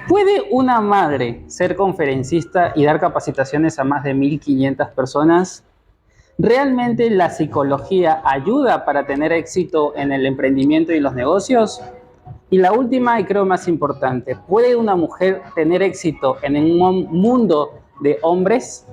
¿Puede una madre ser conferencista y dar capacitaciones a más de 1.500 personas? ¿Realmente la psicología ayuda para tener éxito en el emprendimiento y los negocios? Y la última, y creo más importante, ¿puede una mujer tener éxito en un mundo de hombres?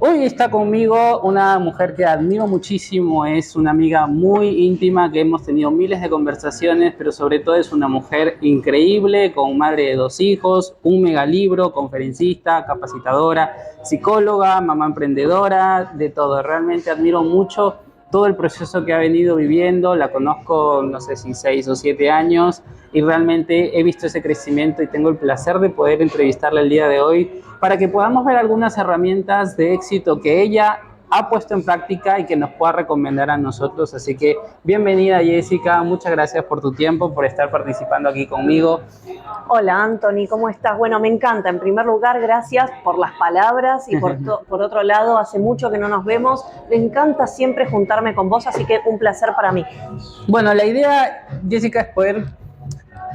Hoy está conmigo una mujer que admiro muchísimo, es una amiga muy íntima que hemos tenido miles de conversaciones, pero sobre todo es una mujer increíble, con madre de 2 hijos, un megalibro, conferencista, capacitadora, psicóloga, mamá emprendedora, de todo. Realmente admiro mucho todo el proceso que ha venido viviendo, la conozco no sé si 6 o 7 años y realmente he visto ese crecimiento y tengo el placer de poder entrevistarla el día de hoy para que podamos ver algunas herramientas de éxito que ella ha puesto en práctica y que nos pueda recomendar a nosotros. Así que bienvenida, Jessica, muchas gracias por tu tiempo, por estar participando aquí conmigo. Hola Anthony, ¿cómo estás? Bueno, me encanta. En primer lugar, gracias por las palabras y por otro lado, hace mucho que no nos vemos. Me encanta siempre juntarme con vos, así que un placer para mí. Bueno, la idea, Jessica, es poder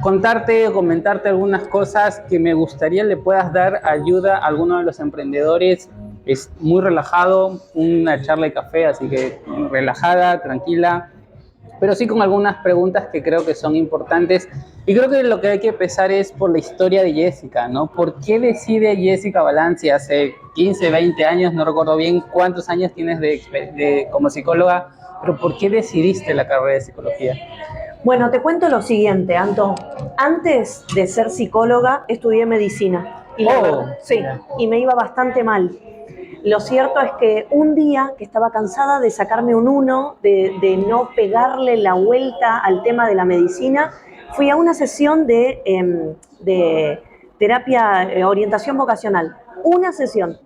contarte o comentarte algunas cosas que me gustaría le puedas dar ayuda a alguno de los emprendedores. Es muy relajado, una charla de café, así que relajada, tranquila, pero sí con algunas preguntas que creo que son importantes. Y creo que lo que hay que empezar es por la historia de Jessica, ¿no? ¿Por qué decide Jessica Balanci hace 15, 20 años, no recuerdo bien cuántos años tienes como psicóloga, pero por qué decidiste la carrera de psicología? Bueno, te cuento lo siguiente, Anto. Antes de ser psicóloga, estudié medicina. Y la verdad, sí, y me iba bastante mal. Lo cierto es que un día que estaba cansada de sacarme un 1, de no pegarle la vuelta al tema de la medicina, fui a una sesión de terapia, orientación vocacional. Una sesión.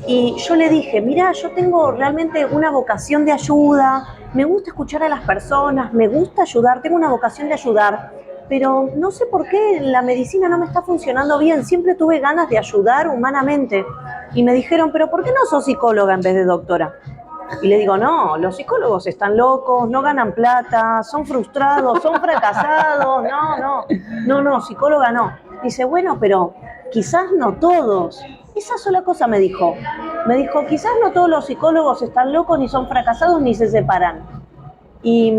Y yo le dije, mira, yo tengo realmente una vocación de ayuda, me gusta escuchar a las personas, me gusta ayudar, tengo una vocación de ayudar, pero no sé por qué la medicina no me está funcionando bien, siempre tuve ganas de ayudar humanamente. Y me dijeron, pero ¿por qué no sos psicóloga en vez de doctora? Y le digo, no, los psicólogos están locos, no ganan plata, son frustrados, son fracasados, no, psicóloga no. Dice, bueno, pero quizás no todos. Esa sola cosa me dijo. Me dijo, quizás no todos los psicólogos están locos, ni son fracasados, ni se separan. Y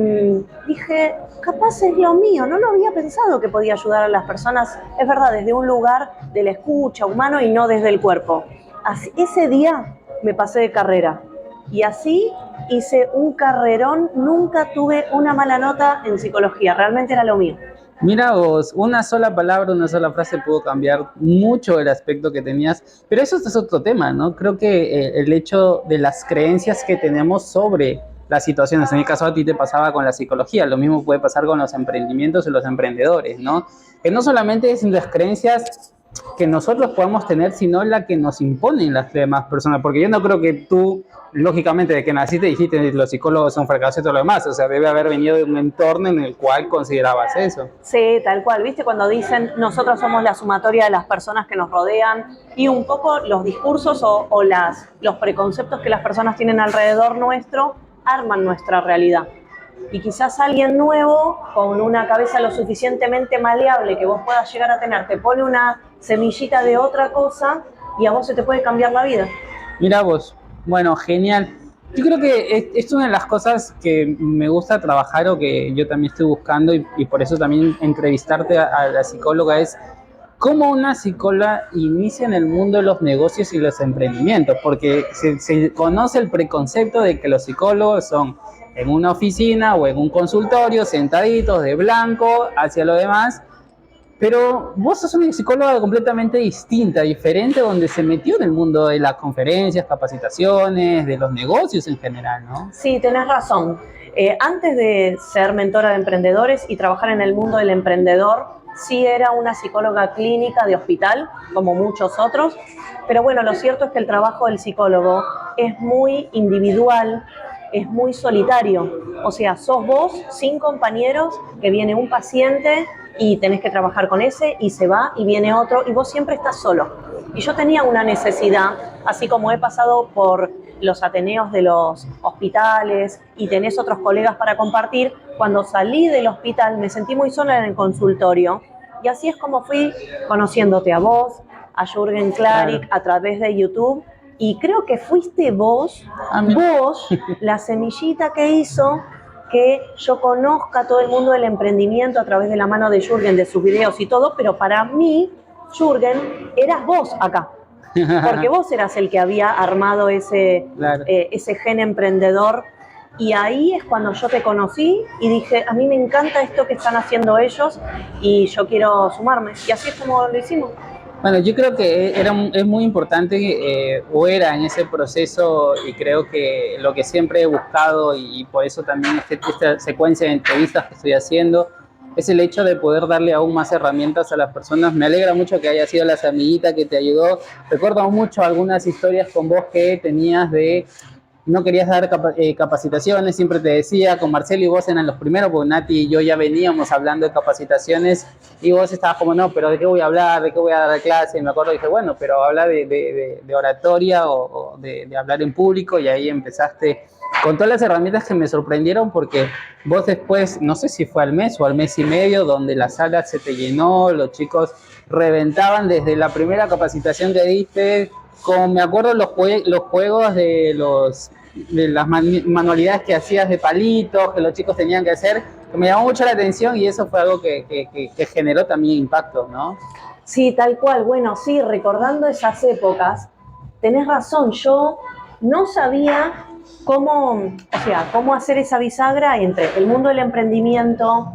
dije, capaz es lo mío, no lo había pensado que podía ayudar a las personas, es verdad, desde un lugar de la escucha humano y no desde el cuerpo. Así, ese día me pasé de carrera y así hice un carrerón, nunca tuve una mala nota en psicología, realmente era lo mío. Mira vos, una sola palabra, una sola frase pudo cambiar mucho el aspecto que tenías, pero eso es otro tema, ¿no? Creo que el hecho de las creencias que tenemos sobre las situaciones, en mi caso a ti te pasaba con la psicología, lo mismo puede pasar con los emprendimientos y los emprendedores, ¿no? Que no solamente es las creencias que nosotros podamos tener, sino la que nos imponen las demás personas, porque yo no creo que tú, lógicamente, de que naciste dijiste los psicólogos son fracasos y todo lo demás, o sea, debe haber venido de un entorno en el cual considerabas eso. Sí, tal cual, ¿viste? Cuando dicen nosotros somos la sumatoria de las personas que nos rodean y un poco los discursos o los preconceptos que las personas tienen alrededor nuestro arman nuestra realidad. Y quizás alguien nuevo, con una cabeza lo suficientemente maleable que vos puedas llegar a tener, te pone una semillita de otra cosa y a vos se te puede cambiar la vida. Mira vos, bueno, genial. Yo creo que es una de las cosas que me gusta trabajar o que yo también estoy buscando y por eso también entrevistarte a la psicóloga es cómo una psicóloga inicia en el mundo de los negocios y los emprendimientos, porque se conoce el preconcepto de que los psicólogos son en una oficina o en un consultorio, sentaditos de blanco hacia lo demás, pero vos sos una psicóloga completamente distinta, diferente, donde se metió en el mundo de las conferencias, capacitaciones, de los negocios en general, ¿no? Sí, tenés razón. Antes de ser mentora de emprendedores y trabajar en el mundo del emprendedor, sí era una psicóloga clínica de hospital, como muchos otros, pero bueno, lo cierto es que el trabajo del psicólogo es muy individual, es muy solitario. O sea, sos vos sin compañeros, que viene un paciente y tenés que trabajar con ese y se va y viene otro y vos siempre estás solo. Y yo tenía una necesidad, así como he pasado por los ateneos de los hospitales y tenés otros colegas para compartir, cuando salí del hospital me sentí muy sola en el consultorio Y así es como fui conociéndote a vos, a Jürgen Klarik, Claro. a través de YouTube. Y creo que fuiste vos, la semillita que hizo que yo conozca a todo el mundo del emprendimiento a través de la mano de Jürgen, de sus videos y todo, pero para mí, Jürgen, eras vos acá. Porque vos eras el que había armado Claro. ese gen emprendedor. Y ahí es cuando yo te conocí y dije, a mí me encanta esto que están haciendo ellos y yo quiero sumarme. Y así es como lo hicimos. Bueno, yo creo que es muy importante, o era en ese proceso, y creo que lo que siempre he buscado, y por eso también esta secuencia de entrevistas que estoy haciendo, es el hecho de poder darle aún más herramientas a las personas. Me alegra mucho que haya sido la amiguita que te ayudó. Recuerdo mucho algunas historias con vos que tenías de no querías dar capacitaciones, siempre te decía, con Marcelo y vos eran los primeros, porque Nati y yo ya veníamos hablando de capacitaciones, y vos estabas como, no, pero ¿de qué voy a hablar? ¿De qué voy a dar clase? Y me acuerdo, dije, bueno, pero habla de oratoria o de hablar en público, y ahí empezaste con todas las herramientas que me sorprendieron, porque vos después, no sé si fue al mes o al mes y medio, donde la sala se te llenó, los chicos reventaban desde la primera capacitación que diste, como me acuerdo los juegos de las manualidades que hacías de palitos, que los chicos tenían que hacer, que me llamó mucho la atención, y eso fue algo que generó también impacto, ¿no? Sí, tal cual. Bueno, sí, recordando esas épocas, tenés razón, yo no sabía cómo hacer esa bisagra entre el mundo del emprendimiento,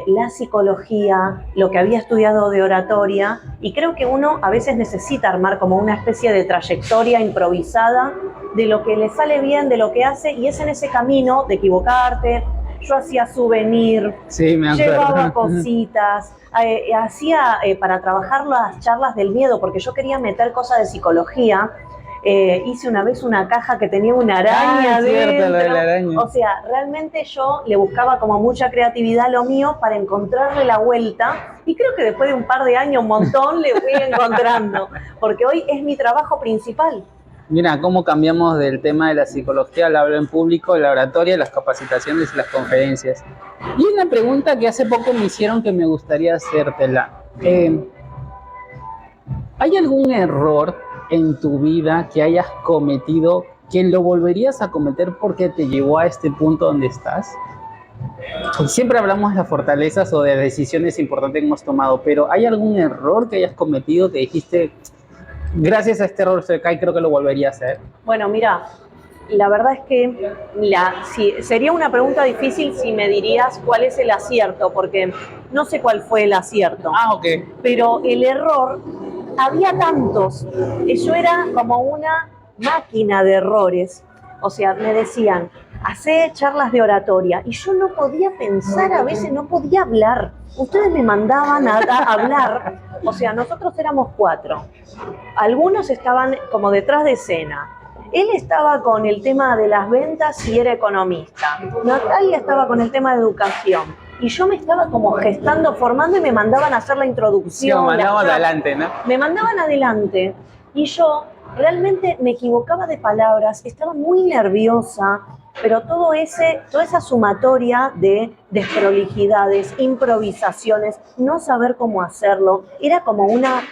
la psicología, lo que había estudiado de oratoria, y creo que uno a veces necesita armar como una especie de trayectoria improvisada de lo que le sale bien, de lo que hace, y es en ese camino de equivocarte. Yo hacía souvenir, sí, me acuerdo. Llevaba cositas, hacía para trabajar las charlas del miedo, porque yo quería meter cosas de psicología. Hice una vez una caja que tenía una araña cierto, lo de la araña. O sea, realmente yo le buscaba como mucha creatividad a lo mío para encontrarle la vuelta, y creo que después de un par de años, un montón, le fui encontrando, porque hoy es mi trabajo principal. Mira, cómo cambiamos del tema de la psicología al hablar en público, la oratoria, las capacitaciones y las conferencias. Y una pregunta que hace poco me hicieron que me gustaría hacértela. ¿Hay algún error en tu vida que hayas cometido que lo volverías a cometer porque te llevó a este punto donde estás? Siempre hablamos de las fortalezas o de decisiones importantes que hemos tomado, pero ¿hay algún error que hayas cometido que dijiste, gracias a este error creo que lo volvería a hacer? Bueno, mira, la verdad es que sería una pregunta difícil si me dirías cuál es el acierto, porque no sé cuál fue el acierto. Ok. Pero el error, había tantos. Yo era como una máquina de errores. O sea, me decían, hacé charlas de oratoria, y yo no podía pensar, a veces no podía hablar. Ustedes me mandaban a hablar. O sea, nosotros éramos 4. Algunos estaban como detrás de escena. Él estaba con el tema de las ventas y era economista. Natalia estaba con el tema de educación. Y yo me estaba como gestando, formando, y me mandaban a hacer la introducción. Sí, me mandaban adelante, ¿no? Me mandaban adelante. Y yo realmente me equivocaba de palabras, estaba muy nerviosa, pero toda esa sumatoria de desprolijidades, improvisaciones, no saber cómo hacerlo, era como una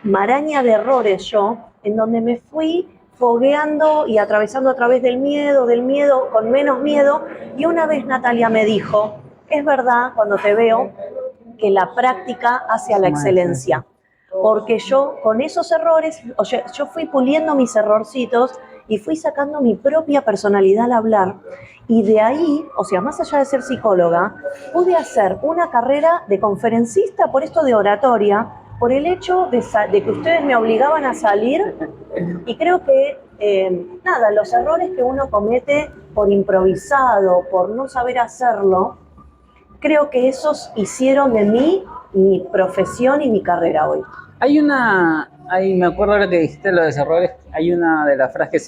maraña de errores yo, en donde me fui fogueando y atravesando a través del miedo, con menos miedo. Y una vez Natalia me dijo, es verdad, cuando te veo, que la práctica hace a la excelencia. Porque yo con esos errores, o sea, yo fui puliendo mis errorcitos y fui sacando mi propia personalidad al hablar. Y de ahí, o sea, más allá de ser psicóloga, pude hacer una carrera de conferencista por esto de oratoria, por el hecho de que ustedes me obligaban a salir. Y creo que, los errores que uno comete por improvisado, por no saber hacerlo, creo que esos hicieron de mí mi profesión y mi carrera hoy. Me acuerdo ahora que dijiste lo de los errores, hay una de las frases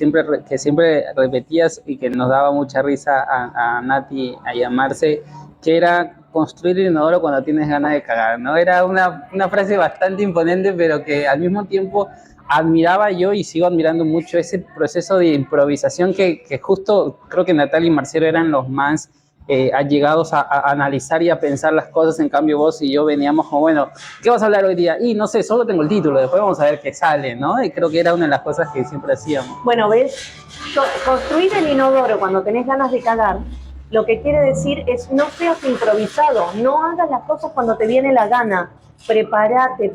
que siempre repetías y que nos daba mucha risa a Nati y a Marce, que era construir el inodoro cuando tienes ganas de cagar, ¿no? Era una frase bastante imponente, pero que al mismo tiempo admiraba yo y sigo admirando mucho ese proceso de improvisación que justo creo que Natalia y Marcelo eran los más has llegado a analizar y a pensar las cosas. En cambio vos y yo veníamos como, bueno, ¿qué vas a hablar hoy día? Y no sé, solo tengo el título, después vamos a ver qué sale, ¿no? Y creo que era una de las cosas que siempre hacíamos. Bueno, ¿ves? Construir el inodoro cuando tenés ganas de cagar, lo que quiere decir es no seas improvisado, no hagas las cosas cuando te viene la gana, prepárate.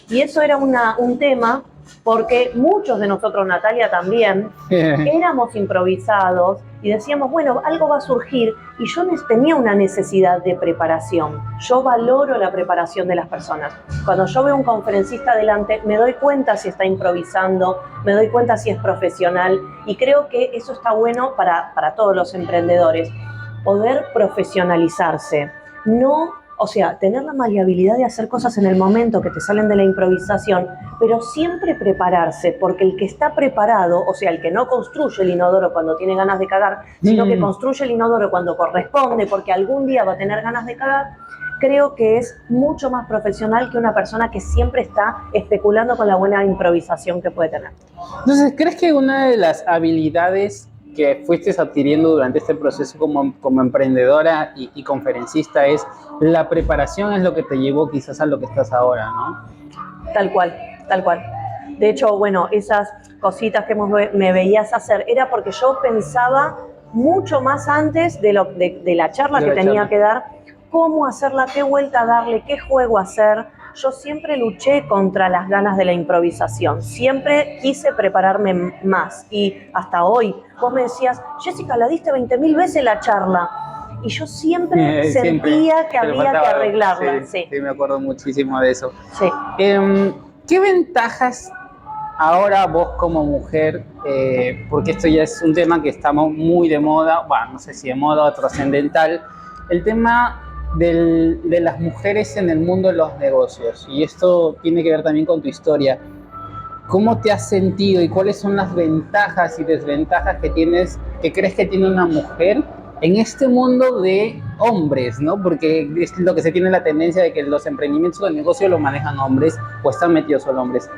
Y eso era un tema porque muchos de nosotros, Natalia también, éramos improvisados y decíamos, bueno, algo va a surgir, y yo tenía una necesidad de preparación. Yo valoro la preparación de las personas. Cuando yo veo un conferencista delante, me doy cuenta si está improvisando, me doy cuenta si es profesional, y creo que eso está bueno para todos los emprendedores, poder profesionalizarse. No, o sea, tener la maleabilidad de hacer cosas en el momento que te salen de la improvisación, pero siempre prepararse, porque el que está preparado, o sea, el que no construye el inodoro cuando tiene ganas de cagar, sino que construye el inodoro cuando corresponde, porque algún día va a tener ganas de cagar, creo que es mucho más profesional que una persona que siempre está especulando con la buena improvisación que puede tener. Entonces, ¿crees que una de las habilidades que fuiste adquiriendo durante este proceso como emprendedora y conferencista es la preparación, es lo que te llevó quizás a lo que estás ahora, ¿no? Tal cual. De hecho, bueno, esas cositas que me veías hacer era porque yo pensaba mucho más antes de la charla que tenía que dar, cómo hacerla, qué vuelta darle, qué juego hacer. Yo siempre luché contra las ganas de la improvisación, siempre quise prepararme más, y hasta hoy vos me decías, Jessica, la diste 20.000 veces la charla, y yo siempre sentía que había que arreglarla. Sí, me acuerdo muchísimo de eso. Sí. ¿Qué ventajas ahora vos como mujer, porque esto ya es un tema que estamos muy de moda, bueno, no sé si de moda o trascendental, el tema de las mujeres en el mundo de los negocios, y esto tiene que ver también con tu historia? ¿Cómo te has sentido y cuáles son las ventajas y desventajas que crees que tiene una mujer en este mundo de hombres, ¿no? Porque es lo que se tiene la tendencia de que los emprendimientos de negocio lo manejan hombres o están metidos solo hombres.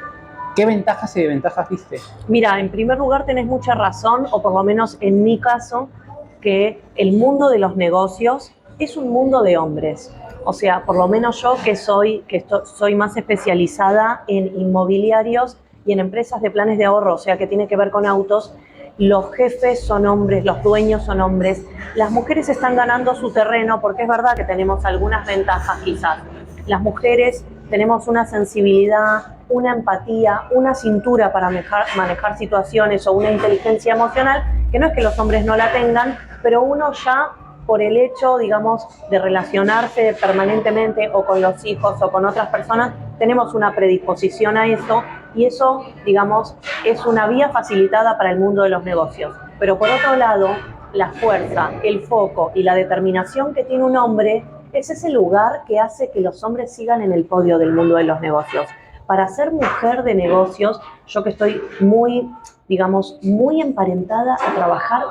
¿Qué ventajas y desventajas viste? Mira, en primer lugar tenés mucha razón, o por lo menos en mi caso, que el mundo de los negocios es un mundo de hombres. O sea, por lo menos yo soy más especializada en inmobiliarios y en empresas de planes de ahorro, o sea, que tiene que ver con autos, los jefes son hombres, los dueños son hombres. Las mujeres están ganando su terreno porque es verdad que tenemos algunas ventajas quizás. Las mujeres tenemos una sensibilidad, una empatía, una cintura para manejar situaciones o una inteligencia emocional, que no es que los hombres no la tengan, pero uno ya por el hecho, digamos, de relacionarse permanentemente o con los hijos o con otras personas, tenemos una predisposición a eso, y eso, digamos, es una vía facilitada para el mundo de los negocios. Pero por otro lado, la fuerza, el foco y la determinación que tiene un hombre es ese lugar que hace que los hombres sigan en el podio del mundo de los negocios. Para ser mujer de negocios, yo que estoy muy emparentada a trabajar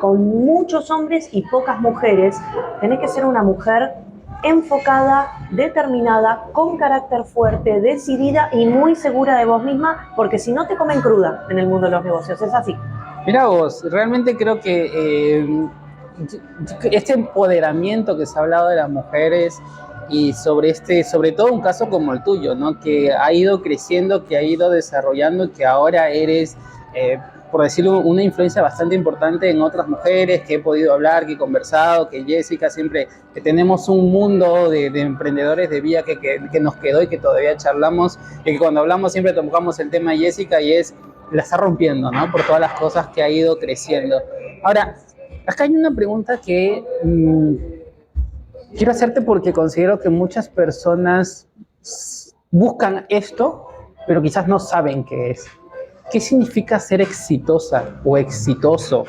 con muchos hombres y pocas mujeres, tenés que ser una mujer enfocada, determinada, con carácter fuerte, decidida y muy segura de vos misma, porque si no te comen cruda en el mundo de los negocios, es así. Mira vos, realmente creo que este empoderamiento que se ha hablado de las mujeres y sobre todo un caso como el tuyo, ¿no? Que ha ido creciendo, que ha ido desarrollando, que ahora eres, por decirlo, una influencia bastante importante en otras mujeres que he podido hablar, que he conversado, que Jessica siempre, que tenemos un mundo de emprendedores de vida que nos quedó y que todavía charlamos, y que cuando hablamos siempre tocamos el tema de Jessica y la está rompiendo, ¿no? Por todas las cosas que ha ido creciendo. Ahora, acá hay una pregunta que quiero hacerte porque considero que muchas personas buscan esto, pero quizás no saben qué es. ¿Qué significa ser exitosa o exitoso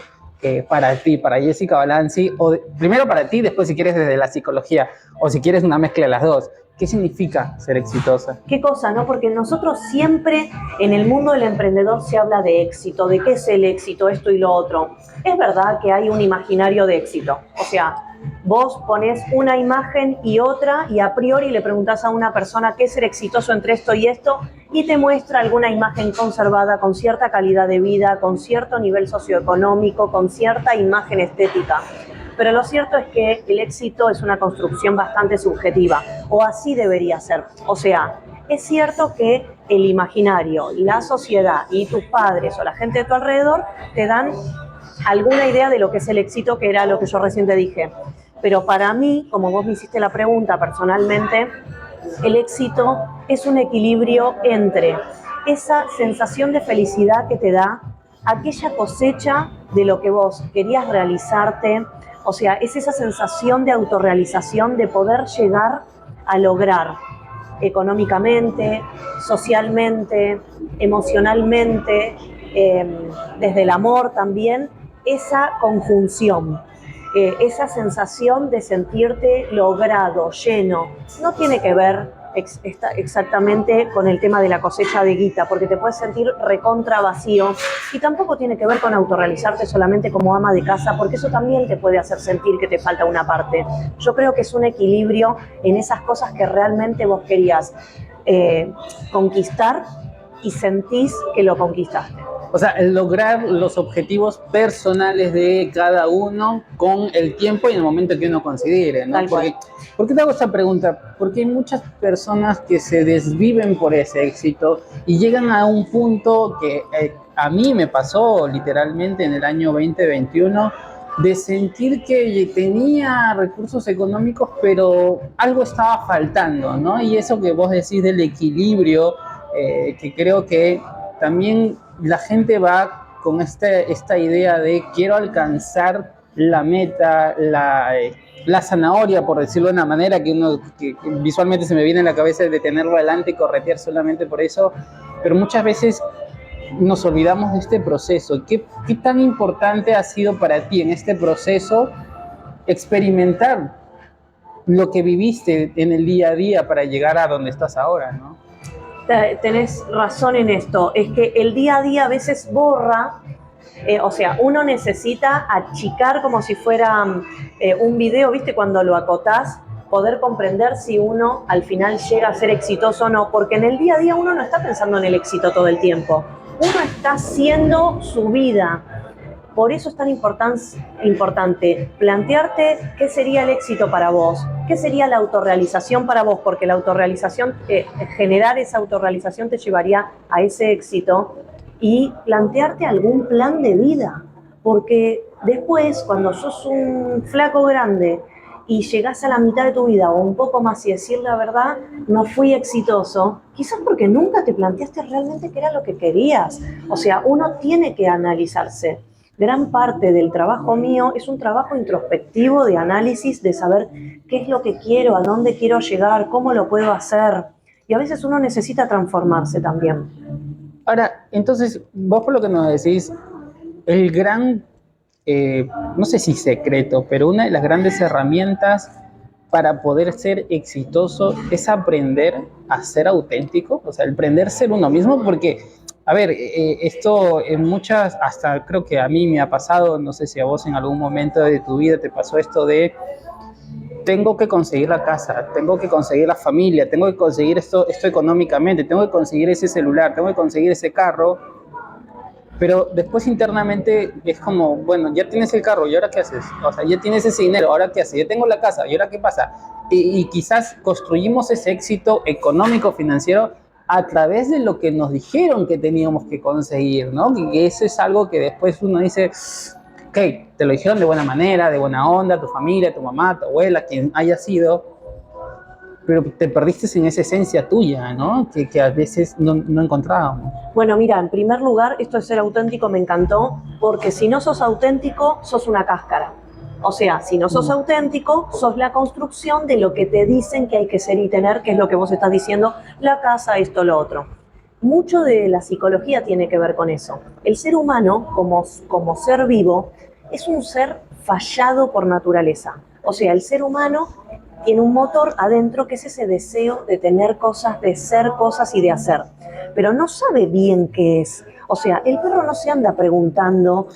para ti, para Jessica Balanzi? Primero para ti, después si quieres desde la psicología, o si quieres una mezcla de las dos. ¿Qué significa ser exitosa? Qué cosa, ¿no? Porque nosotros siempre en el mundo del emprendedor se habla de éxito, de qué es el éxito, esto y lo otro. Es verdad que hay un imaginario de éxito. O sea, vos ponés una imagen y otra y a priori le preguntás a una persona qué es ser exitoso entre esto y esto, y te muestra alguna imagen conservada con cierta calidad de vida, con cierto nivel socioeconómico, con cierta imagen estética. Pero lo cierto es que el éxito es una construcción bastante subjetiva, o así debería ser. O sea, es cierto que el imaginario, la sociedad y tus padres o la gente de tu alrededor te dan alguna idea de lo que es el éxito, que era lo que yo recién te dije. Pero para mí, como vos me hiciste la pregunta personalmente, el éxito es un equilibrio entre esa sensación de felicidad que te da aquella cosecha de lo que vos querías realizarte, o sea, es esa sensación de autorrealización, de poder llegar a lograr económicamente, socialmente, emocionalmente, desde el amor también, esa conjunción. Esa sensación de sentirte logrado, lleno, no tiene que ver exactamente con el tema de la cosecha de guita, porque te puedes sentir recontra vacío, y tampoco tiene que ver con autorrealizarte solamente como ama de casa, porque eso también te puede hacer sentir que te falta una parte. Yo creo que es un equilibrio en esas cosas que realmente vos querías conquistar y sentís que lo conquistaste. O sea, el lograr los objetivos personales de cada uno con el tiempo y el momento que uno considere, ¿no? ¿Por qué te hago esta pregunta? Porque hay muchas personas que se desviven por ese éxito y llegan a un punto que a mí me pasó literalmente en el año 2021, de sentir que tenía recursos económicos, pero algo estaba faltando, ¿no? Y eso que vos decís del equilibrio, que creo que también la gente va con esta idea de quiero alcanzar la meta, la zanahoria, por decirlo de una manera, que visualmente se me viene en la cabeza de tenerlo adelante y corretear solamente por eso, pero muchas veces nos olvidamos de este proceso. ¿Qué tan importante ha sido para ti en este proceso experimentar lo que viviste en el día a día para llegar a donde estás ahora, ¿no? Tenés razón en esto, es que el día a día a veces borra, o sea, uno necesita achicar como si fuera un video, ¿viste? Cuando lo acotás, poder comprender si uno al final llega a ser exitoso o no, porque en el día a día uno no está pensando en el éxito todo el tiempo, uno está haciendo su vida. Por eso es tan importante plantearte qué sería el éxito para vos, qué sería la autorrealización para vos, porque la autorrealización, generar esa autorrealización te llevaría a ese éxito, y plantearte algún plan de vida, porque después cuando sos un flaco grande y llegás a la mitad de tu vida o un poco más y decir la verdad, no fui exitoso, quizás porque nunca te planteaste realmente qué era lo que querías. O sea, uno tiene que analizarse. Gran parte del trabajo mío es un trabajo introspectivo de análisis, de saber qué es lo que quiero, a dónde quiero llegar, cómo lo puedo hacer. Y a veces uno necesita transformarse también. Ahora, entonces, vos por lo que nos decís, el gran, no sé si secreto, pero una de las grandes herramientas para poder ser exitoso es aprender a ser auténtico, o sea, el aprender a ser uno mismo, porque, a ver, esto en muchas, hasta creo que a mí me ha pasado, no sé si a vos en algún momento de tu vida te pasó esto de tengo que conseguir la casa, tengo que conseguir la familia, tengo que conseguir esto económicamente, tengo que conseguir ese celular, tengo que conseguir ese carro, pero después internamente es como, bueno, ya tienes el carro, ¿y ahora qué haces? O sea, ya tienes ese dinero, ¿ahora qué haces? Ya tengo la casa, ¿y ahora qué pasa? Y quizás construimos ese éxito económico, financiero, a través de lo que nos dijeron que teníamos que conseguir, ¿no? Y eso es algo que después uno dice, ok, te lo dijeron de buena manera, de buena onda, tu familia, tu mamá, tu abuela, quien haya sido, pero te perdiste en esa esencia tuya, ¿no? Que a veces no encontrábamos. Bueno, mira, en primer lugar, esto de ser auténtico me encantó, porque si no sos auténtico, sos una cáscara. O sea, si no sos auténtico, sos la construcción de lo que te dicen que hay que ser y tener, que es lo que vos estás diciendo, la casa, esto, lo otro. Mucho de la psicología tiene que ver con eso. El ser humano, como ser vivo, es un ser fallado por naturaleza. O sea, el ser humano tiene un motor adentro que es ese deseo de tener cosas, de ser cosas y de hacer. Pero no sabe bien qué es. O sea, el perro no se anda preguntando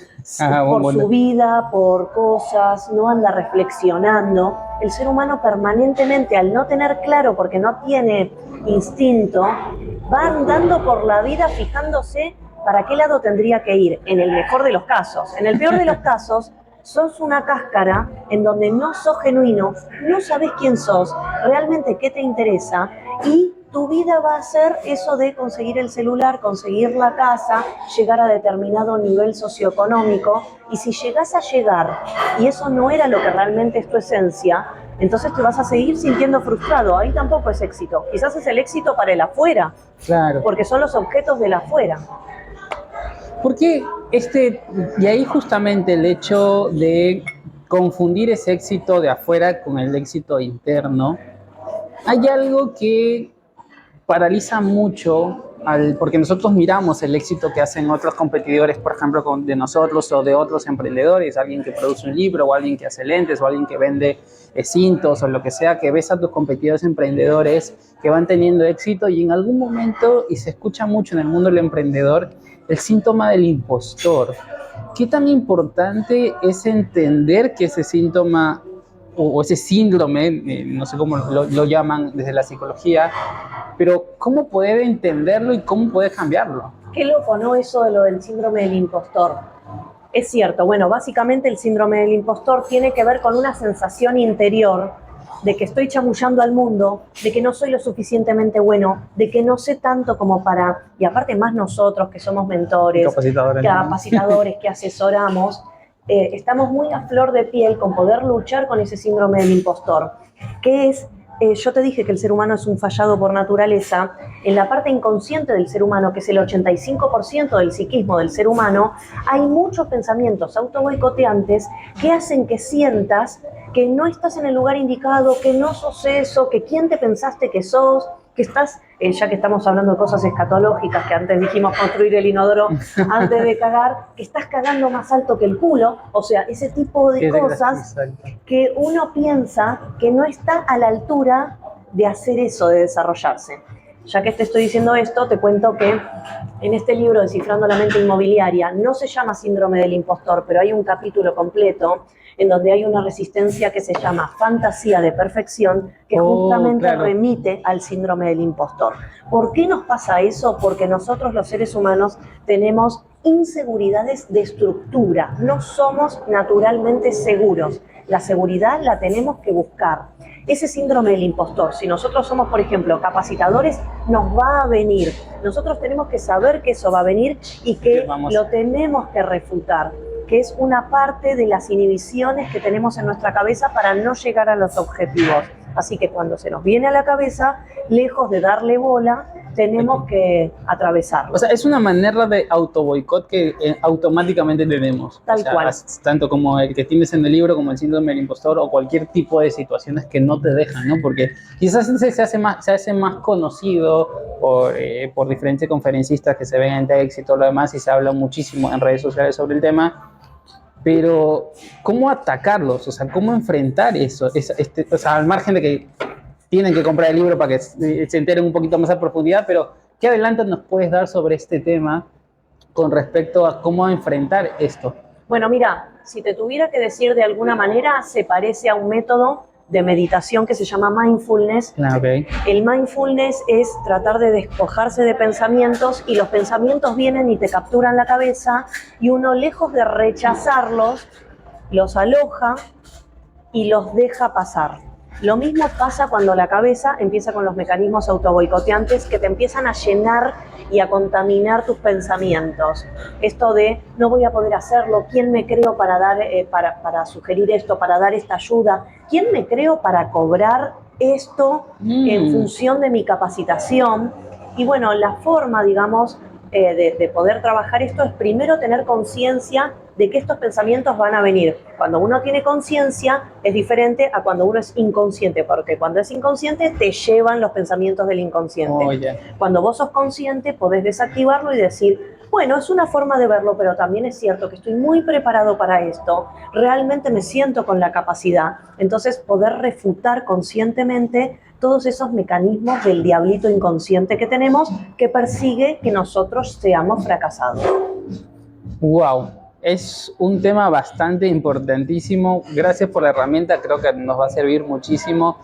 por su vida, por cosas, no anda reflexionando. El ser humano permanentemente, al no tener claro, porque no tiene instinto, va andando por la vida fijándose para qué lado tendría que ir, en el mejor de los casos. En el peor de los casos, sos una cáscara en donde no sos genuino, no sabés quién sos, realmente qué te interesa, y tu vida va a ser eso de conseguir el celular, conseguir la casa, llegar a determinado nivel socioeconómico, y si llegás a llegar y eso no era lo que realmente es tu esencia, entonces te vas a seguir sintiendo frustrado. Ahí tampoco es éxito. Quizás es el éxito para el afuera, Claro. porque son los objetos del afuera. Porque y ahí justamente el hecho de confundir ese éxito de afuera con el éxito interno, hay algo que paraliza mucho, porque nosotros miramos el éxito que hacen otros competidores, por ejemplo, de nosotros o de otros emprendedores, alguien que produce un libro o alguien que hace lentes o alguien que vende cintos o lo que sea, que ves a tus competidores emprendedores que van teniendo éxito y en algún momento, y se escucha mucho en el mundo del emprendedor, el síntoma del impostor. ¿Qué tan importante es entender que ese síntoma o ese síndrome, no sé cómo lo llaman desde la psicología, pero cómo poder entenderlo y cómo poder cambiarlo? Qué loco, ¿no? Eso de lo del síndrome del impostor. Es cierto, bueno, básicamente el síndrome del impostor tiene que ver con una sensación interior de que estoy chamullando al mundo, de que no soy lo suficientemente bueno, de que no sé tanto como para, y aparte más nosotros que somos mentores, capacitadores, que asesoramos, estamos muy a flor de piel con poder luchar con ese síndrome del impostor, que es, yo te dije que el ser humano es un fallado por naturaleza. En la parte inconsciente del ser humano, que es el 85% del psiquismo del ser humano, hay muchos pensamientos autoboicoteantes que hacen que sientas que no estás en el lugar indicado, que no sos eso, que quién te pensaste que sos, que estás, ya que estamos hablando de cosas escatológicas, que antes dijimos construir el inodoro antes de cagar, que estás cagando más alto que el culo, o sea, ese tipo de cosas que uno piensa que no está a la altura de hacer eso, de desarrollarse. Ya que te estoy diciendo esto, te cuento que en este libro, Descifrando la mente inmobiliaria, no se llama síndrome del impostor, pero hay un capítulo completo en donde hay una resistencia que se llama fantasía de perfección, que justamente remite al síndrome del impostor. ¿Por qué nos pasa eso? Porque nosotros los seres humanos tenemos inseguridades de estructura, no somos naturalmente seguros. La seguridad la tenemos que buscar. Ese síndrome del impostor, si nosotros somos, por ejemplo, capacitadores, nos va a venir. Nosotros tenemos que saber que eso va a venir y que lo tenemos que refutar, que es una parte de las inhibiciones que tenemos en nuestra cabeza para no llegar a los objetivos. Así que cuando se nos viene a la cabeza, lejos de darle bola, tenemos que atravesarlo. O sea, es una manera de autoboicot que automáticamente tenemos. Tal cual. Tanto como el que tienes en el libro, como el síndrome del impostor, o cualquier tipo de situaciones que no te dejan, ¿no? Porque quizás se hace más conocido por diferentes conferencistas que se ven en TEDx y todo lo demás, y se habla muchísimo en redes sociales sobre el tema. Pero, ¿cómo atacarlos? O sea, ¿cómo enfrentar eso? O sea, al margen de que tienen que comprar el libro para que se enteren un poquito más a profundidad, pero ¿qué adelanto nos puedes dar sobre este tema con respecto a cómo enfrentar esto? Bueno, mira, si te tuviera que decir de alguna manera, se parece a un método de meditación que se llama mindfulness. Okay. El mindfulness es tratar de despojarse de pensamientos, y los pensamientos vienen y te capturan la cabeza, y uno, lejos de rechazarlos, los aloja y los deja pasar. Lo mismo pasa cuando la cabeza empieza con los mecanismos autoboicoteantes que te empiezan a llenar y a contaminar tus pensamientos. Esto de no voy a poder hacerlo, ¿quién me creo para para sugerir esto, para dar esta ayuda? ¿Quién me creo para cobrar esto en función de mi capacitación? Y bueno, la forma, digamos, de poder trabajar esto es primero tener conciencia de que estos pensamientos van a venir. Cuando uno tiene conciencia es diferente a cuando uno es inconsciente, porque cuando es inconsciente te llevan los pensamientos del inconsciente. Cuando vos sos consciente podés desactivarlo y decir, bueno, es una forma de verlo, pero también es cierto que estoy muy preparado para esto, realmente me siento con la capacidad. Entonces poder refutar conscientemente todos esos mecanismos del diablito inconsciente que tenemos, que persigue que nosotros seamos fracasados. ¡Wow! Es un tema bastante importantísimo. Gracias por la herramienta, creo que nos va a servir muchísimo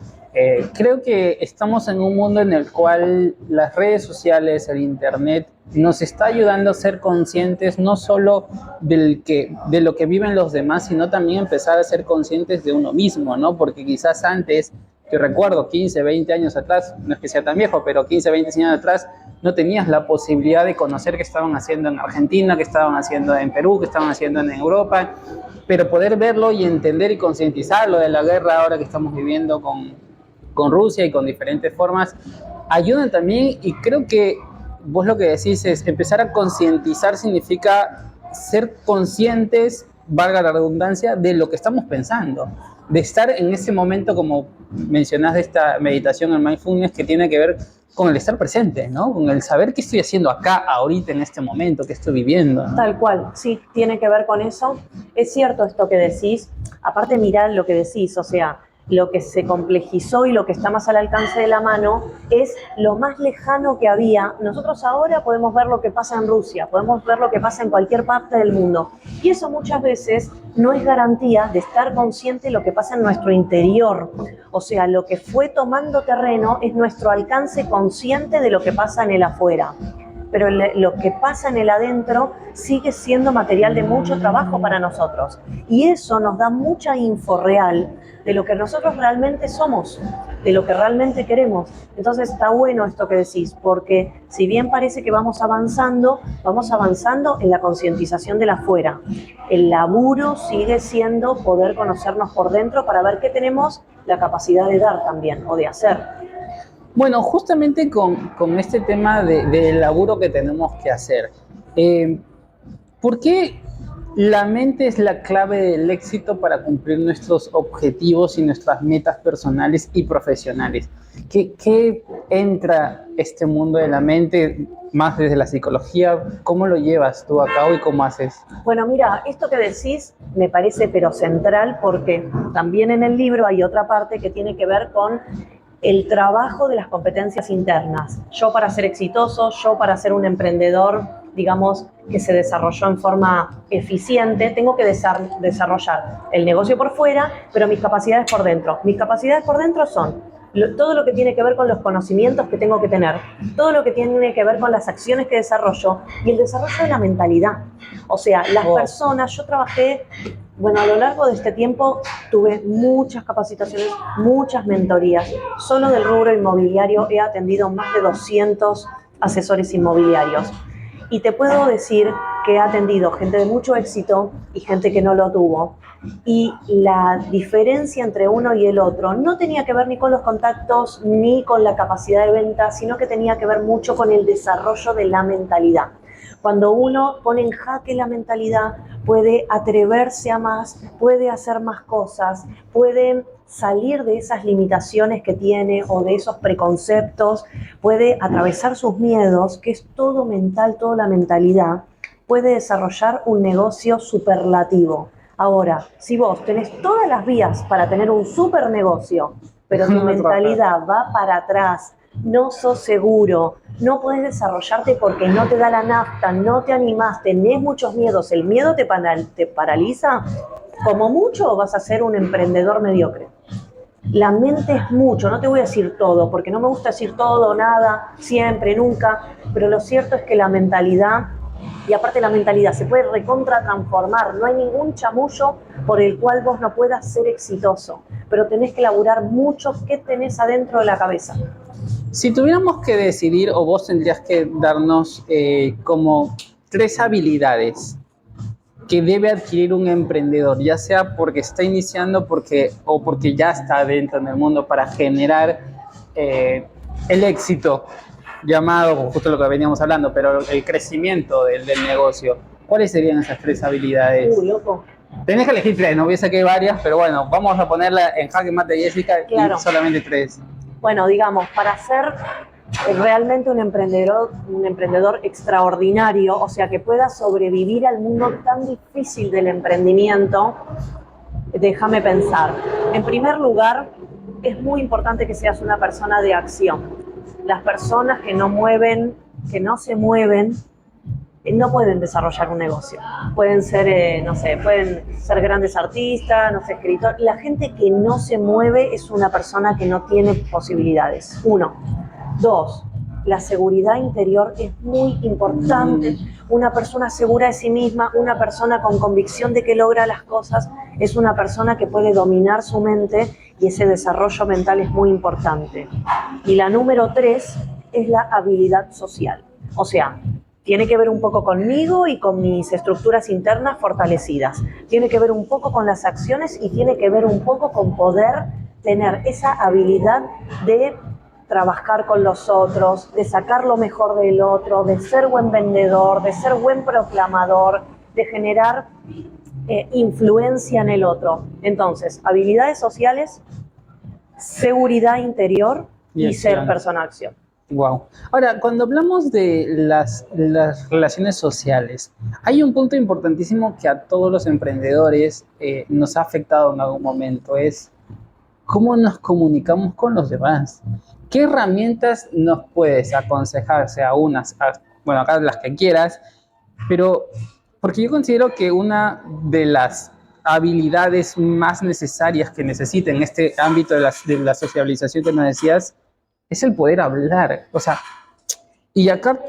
Creo que estamos en un mundo en el cual las redes sociales, el internet, nos está ayudando a ser conscientes no solo de lo que viven los demás, sino también empezar a ser conscientes de uno mismo, ¿no? Porque quizás antes, yo recuerdo 15, 20 años atrás, no es que sea tan viejo, pero 15, 20 años atrás, no tenías la posibilidad de conocer qué estaban haciendo en Argentina, qué estaban haciendo en Perú, qué estaban haciendo en Europa, pero poder verlo y entender y concientizarlo de la guerra ahora que estamos viviendo con Rusia y con diferentes formas, ayudan también. Y creo que vos lo que decís es empezar a concientizar significa ser conscientes, valga la redundancia, de lo que estamos pensando, de estar en ese momento, como mencionás de esta meditación en mindfulness, que tiene que ver con el estar presente, ¿no? Con el saber qué estoy haciendo acá, ahorita, en este momento, qué estoy viviendo, ¿no? Tal cual, sí, tiene que ver con eso. Es cierto esto que decís. Aparte, mirá lo que decís, o sea, lo que se complejizó y lo que está más al alcance de la mano es lo más lejano que había. Nosotros ahora podemos ver lo que pasa en Rusia, podemos ver lo que pasa en cualquier parte del mundo. Y eso muchas veces no es garantía de estar consciente de lo que pasa en nuestro interior. O sea, lo que fue tomando terreno es nuestro alcance consciente de lo que pasa en el afuera. Pero lo que pasa en el adentro sigue siendo material de mucho trabajo para nosotros. Y eso nos da mucha info real de lo que nosotros realmente somos, de lo que realmente queremos. Entonces está bueno esto que decís, porque si bien parece que vamos avanzando en la concientización del afuera. El laburo sigue siendo poder conocernos por dentro para ver qué tenemos la capacidad de dar también, o de hacer. Bueno, justamente con este tema del laburo que tenemos que hacer, ¿por qué la mente es la clave del éxito para cumplir nuestros objetivos y nuestras metas personales y profesionales? ¿Qué entra este mundo de la mente más desde la psicología? ¿Cómo lo llevas tú a cabo y cómo haces? Bueno, mira, esto que decís me parece pero central, porque también en el libro hay otra parte que tiene que ver con el trabajo de las competencias internas. Yo para ser exitoso, yo para ser un emprendedor, digamos, que se desarrolló en forma eficiente, tengo que desarrollar el negocio por fuera, pero mis capacidades por dentro. Mis capacidades por dentro son todo lo que tiene que ver con los conocimientos que tengo que tener, todo lo que tiene que ver con las acciones que desarrollo y el desarrollo de la mentalidad. O sea, las personas, yo trabajé, bueno, a lo largo de este tiempo tuve muchas capacitaciones, muchas mentorías. Solo del rubro inmobiliario he atendido más de 200 asesores inmobiliarios. Y te puedo decir que he atendido gente de mucho éxito y gente que no lo tuvo. Y la diferencia entre uno y el otro no tenía que ver ni con los contactos ni con la capacidad de venta, sino que tenía que ver mucho con el desarrollo de la mentalidad. Cuando uno pone en jaque la mentalidad, puede atreverse a más, puede hacer más cosas, puede salir de esas limitaciones que tiene o de esos preconceptos, puede atravesar sus miedos, que es todo mental, toda la mentalidad, puede desarrollar un negocio superlativo. Ahora, si vos tenés todas las vías para tener un super negocio, pero tu mentalidad va para atrás, no sos seguro, no podés desarrollarte porque no te da la nafta, no te animás, tenés muchos miedos, el miedo te paraliza, como mucho vas a ser un emprendedor mediocre. La mente es mucho, no te voy a decir todo, porque no me gusta decir todo, nada, siempre, nunca, pero lo cierto es que la mentalidad, y aparte la mentalidad se puede recontra transformar, no hay ningún chamullo por el cual vos no puedas ser exitoso, pero tenés que laburar mucho qué tenés adentro de la cabeza. Si tuviéramos que decidir, o vos tendrías que darnos como 3 habilidades que debe adquirir un emprendedor, ya sea porque está iniciando o porque ya está dentro en el mundo para generar el éxito llamado, justo lo que veníamos hablando, pero el crecimiento del negocio. ¿Cuáles serían esas 3 habilidades? Loco. Tenés que elegir 3, no hubiese que varias, pero bueno, vamos a ponerla en jaque mate de Jessica, claro. Y solamente 3. Bueno, digamos, para ser realmente un emprendedor extraordinario, o sea, que pueda sobrevivir al mundo tan difícil del emprendimiento, déjame pensar. En primer lugar, es muy importante que seas una persona de acción. Las personas que no se mueven, no pueden desarrollar un negocio. Pueden ser, no sé, pueden ser grandes artistas, no sé, escritores. La gente que no se mueve es una persona que no tiene posibilidades. 1. 2. La seguridad interior es muy importante. Una persona segura de sí misma, una persona con convicción de que logra las cosas, es una persona que puede dominar su mente y ese desarrollo mental es muy importante. Y la número 3 es la habilidad social. O sea, tiene que ver un poco conmigo y con mis estructuras internas fortalecidas. Tiene que ver un poco con las acciones y tiene que ver un poco con poder tener esa habilidad de trabajar con los otros, de sacar lo mejor del otro, de ser buen vendedor, de ser buen proclamador, de generar influencia en el otro. Entonces, habilidades sociales, seguridad interior y ser persona acción. Wow. Ahora, cuando hablamos de las relaciones sociales, hay un punto importantísimo que a todos los emprendedores nos ha afectado en algún momento, es cómo nos comunicamos con los demás. ¿Qué herramientas nos puedes aconsejar? Sea bueno, acá las que quieras, pero porque yo considero que una de las habilidades más necesarias que necesita en este ámbito de la socialización que nos decías, es el poder hablar. O sea, y acá,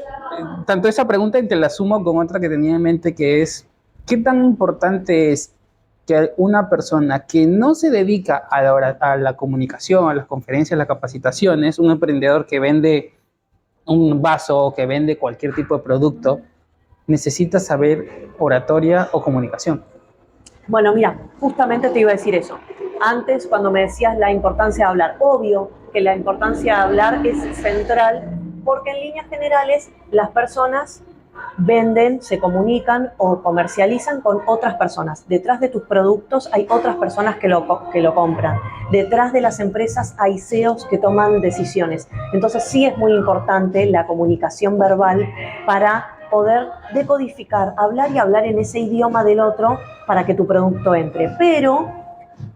tanto esa pregunta y te la sumo con otra que tenía en mente, que es, ¿qué tan importante es que una persona que no se dedica a la comunicación, a las conferencias, a las capacitaciones, un emprendedor que vende un vaso o que vende cualquier tipo de producto, necesita saber oratoria o comunicación? Bueno, mira, justamente te iba a decir eso. Antes, cuando me decías la importancia de hablar, obvio que la importancia de hablar es central, porque en líneas generales las personas venden, se comunican o comercializan con otras personas. Detrás de tus productos hay otras personas que lo compran. Detrás de las empresas hay CEOs que toman decisiones. Entonces sí es muy importante la comunicación verbal para poder decodificar, hablar y hablar en ese idioma del otro para que tu producto entre. Pero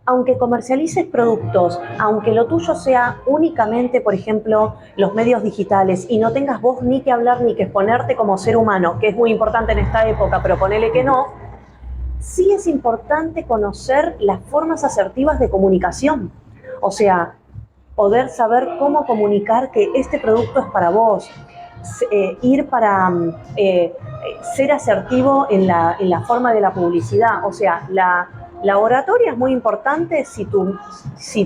aunque comercialices productos, aunque lo tuyo sea únicamente, por ejemplo, los medios digitales y no tengas vos ni que hablar ni que exponerte como ser humano, que es muy importante en esta época, pero ponele que no, sí es importante conocer las formas asertivas de comunicación. O sea, poder saber cómo comunicar que este producto es para vos, ir para ser asertivo en la forma de la publicidad. O sea, la oratoria es muy importante si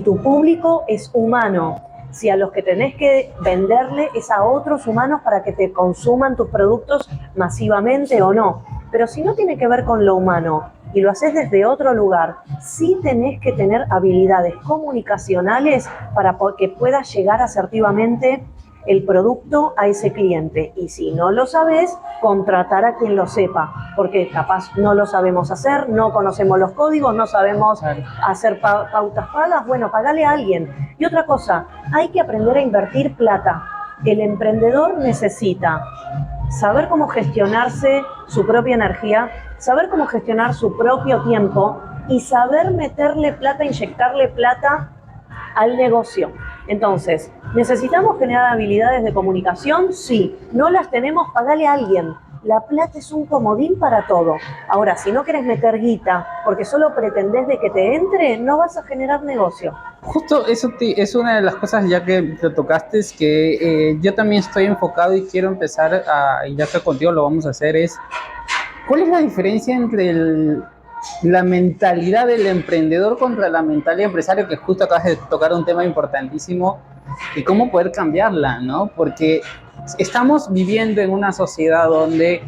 tu público es humano, si a los que tenés que venderle es a otros humanos para que te consuman tus productos masivamente o no. Pero si no tiene que ver con lo humano y lo haces desde otro lugar, sí tenés que tener habilidades comunicacionales para que puedas llegar asertivamente el producto a ese cliente. Y si no lo sabes, contratar a quien lo sepa, porque capaz no lo sabemos hacer, no conocemos los códigos, no sabemos hacer pautas pagas. Bueno, pagale a alguien. Y otra cosa, hay que aprender a invertir plata. El emprendedor necesita saber cómo gestionarse su propia energía, saber cómo gestionar su propio tiempo y saber meterle plata, inyectarle plata al negocio. Entonces, ¿necesitamos generar habilidades de comunicación? Sí. ¿No las tenemos? Pagale a alguien. La plata es un comodín para todo. Ahora, si no querés meter guita porque solo pretendés de que te entre, no vas a generar negocio. Justo eso es una de las cosas, ya que lo tocaste, es que yo también estoy enfocado y quiero empezar y ya que contigo lo vamos a hacer, es ¿cuál es la diferencia entre la mentalidad del emprendedor contra la mentalidad del empresario? Que justo acabas de tocar un tema importantísimo y cómo poder cambiarla, ¿no? Porque estamos viviendo en una sociedad donde,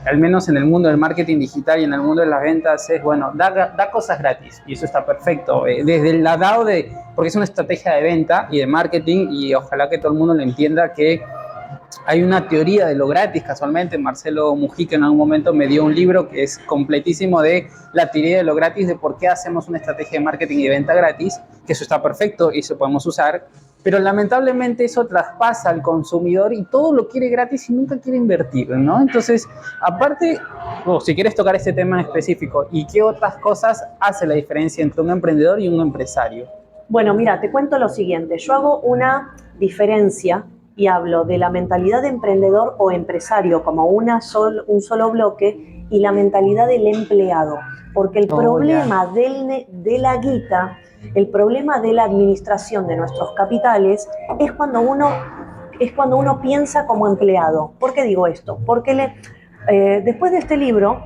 al menos en el mundo del marketing digital y en el mundo de las ventas, es, bueno, da cosas gratis y eso está perfecto. Desde el lado porque es una estrategia de venta y de marketing, y ojalá que todo el mundo lo entienda, que hay una teoría de lo gratis. Casualmente Marcelo Mujica en algún momento me dio un libro que es completísimo de la teoría de lo gratis, de por qué hacemos una estrategia de marketing y de venta gratis, que eso está perfecto y eso podemos usar, pero lamentablemente eso traspasa al consumidor y todo lo quiere gratis y nunca quiere invertir, ¿no? Entonces, aparte, si quieres tocar este tema en específico, ¿y qué otras cosas hace la diferencia entre un emprendedor y un empresario? Bueno, mira, te cuento lo siguiente. Yo hago una diferencia y hablo de la mentalidad de emprendedor o empresario como un solo bloque y la mentalidad del empleado. Porque el problema de la guita, el problema de la administración de nuestros capitales es cuando uno piensa como empleado. ¿Por qué digo esto? Porque después de este libro,